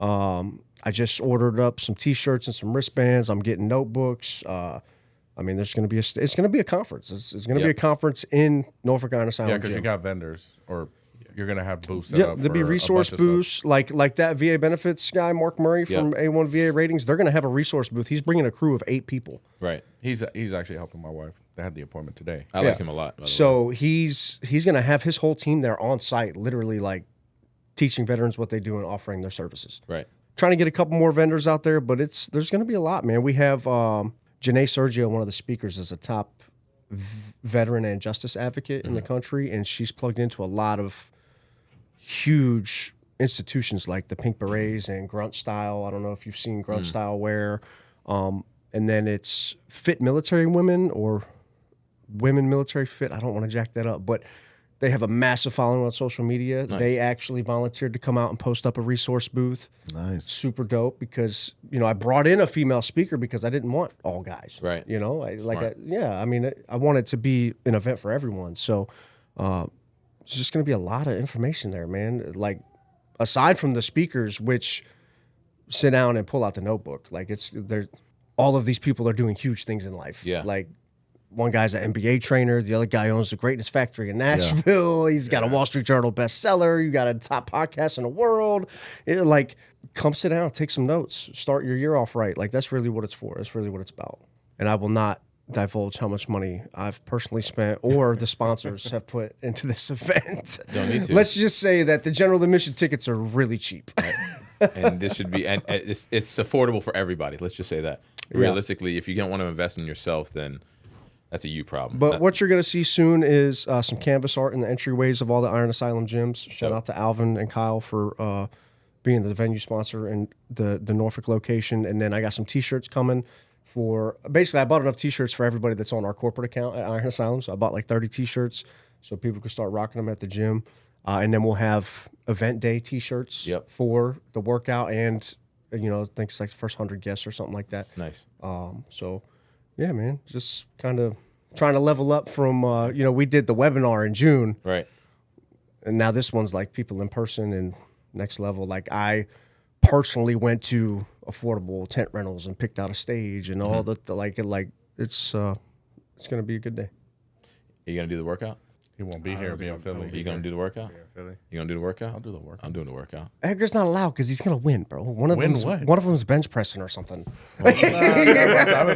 I just ordered up some T-shirts and some wristbands. I'm getting notebooks. I mean, there's going to be it's going to be a conference. It's going to be a conference in Norfolk Iron Asylum. Yeah, because you got vendors, or you're going to have booths set up. There'll be resource booths like that VA benefits guy, Mark Murray from A1 VA Ratings. They're going to have a resource booth. He's bringing a crew of 8 people. Right. He's actually helping my wife. They had the appointment today. I like him a lot. By the way. So he's going to have his whole team there on site, literally like teaching veterans what they do and offering their services. Right. Trying to get a couple more vendors out there, but there's going to be a lot, man. We have Janae Sergio, one of the speakers, is a top veteran and justice advocate in the country, and she's plugged into a lot of huge institutions like the Pink Berets and Grunt Style. I don't know if you've seen Grunt Style wear. And then it's Fit Military Women or Women Military Fit. I don't want to jack that up, but they have a massive following on social media. Nice. They actually volunteered to come out and post up a resource booth. Nice. Super dope because, I brought in a female speaker because I didn't want all guys. Right. I want it to be an event for everyone. So it's just going to be a lot of information there, man. Like, aside from the speakers, which sit down and pull out the notebook, like all of these people are doing huge things in life. Yeah. Like, one guy's an MBA trainer. The other guy owns the Greatness Factory in Nashville. Yeah. He's got a Wall Street Journal bestseller. You got a top podcast in the world. Come sit down, take some notes, start your year off right. Like, that's really what it's for. That's really what it's about. And I will not divulge how much money I've personally spent or the sponsors have put into this event. Don't need to. Let's just say that the general admission tickets are really cheap. Right. And this should be, and it's affordable for everybody. Let's just say that. Realistically, if you don't want to invest in yourself, then that's a you problem. But what you're going to see soon is some canvas art in the entryways of all the Iron Asylum gyms. Shout out to Alvin and Kyle for being the venue sponsor in the Norfolk location. And then I got some T-shirts coming I bought enough T-shirts for everybody that's on our corporate account at Iron Asylum. So I bought like 30 T-shirts so people can start rocking them at the gym. And then we'll have event day T-shirts for the workout and, I think it's like the first 100 guests or something like that. Nice. Yeah, man, just kind of trying to level up from, we did the webinar in June. Right. And now this one's like people in person and next level. Like, I personally went to affordable tent rentals and picked out a stage and all it's going to be a good day. Are you going to do the workout? He won't be here. Be in Philly. Are you going to do the workout? Yeah, Philly. You going to do the workout? I'll do the workout. I'm doing the workout. Edgar's not allowed because he's going to win, bro. One of them's bench pressing or something. I've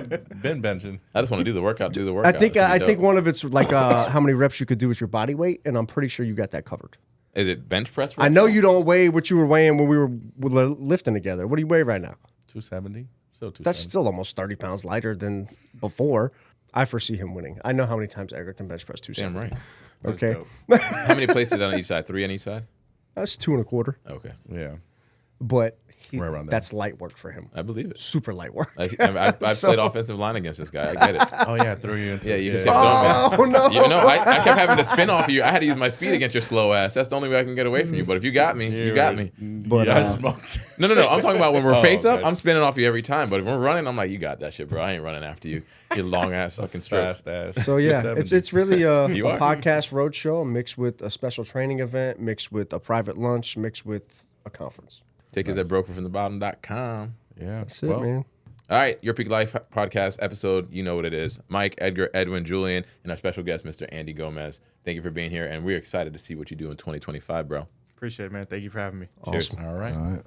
been benching. I just want to do the workout. I think one of it's like how many reps you could do with your body weight, and I'm pretty sure you got that covered. Is it bench press? I know you don't weigh what you were weighing when we were lifting together. What do you weigh right now? 270. Still 270. That's still almost 30 pounds lighter than before. I foresee him winning. I know how many times Edgar can bench press 270. Damn right. Okay. How many places on each side? 3 on each side? That's 2 1/4. Okay. Yeah. But Right around there. that's light work for him. I believe it. Super light work. I've played offensive line against this guy. I get it. Oh yeah, threw you into Yeah, you just yeah. kept throwing me. Oh, no. You know, I kept having to spin off of you. I had to use my speed against your slow ass. That's the only way I can get away from you. But if you got me, you got me. But, yeah, I smoked. No. I'm talking about when we're face up. okay. I'm spinning off you every time. But if we're running, I'm like, you got that shit, bro. I ain't running after you. You long ass fucking stroke. Fast ass. So yeah, 270. it's really a You are. podcast roadshow mixed with a special training event, mixed with a private lunch, mixed with a conference. Tickets at brokerfromthebottom.com. Yeah. That's it, man. All right, Your Peak Life podcast episode. You know what it is. Mike, Edgar, Edwin, Julian, and our special guest, Mr. Andy Gomez. Thank you for being here, and we're excited to see what you do in 2025, bro. Appreciate it, man. Thank you for having me. Cheers. All right. All right.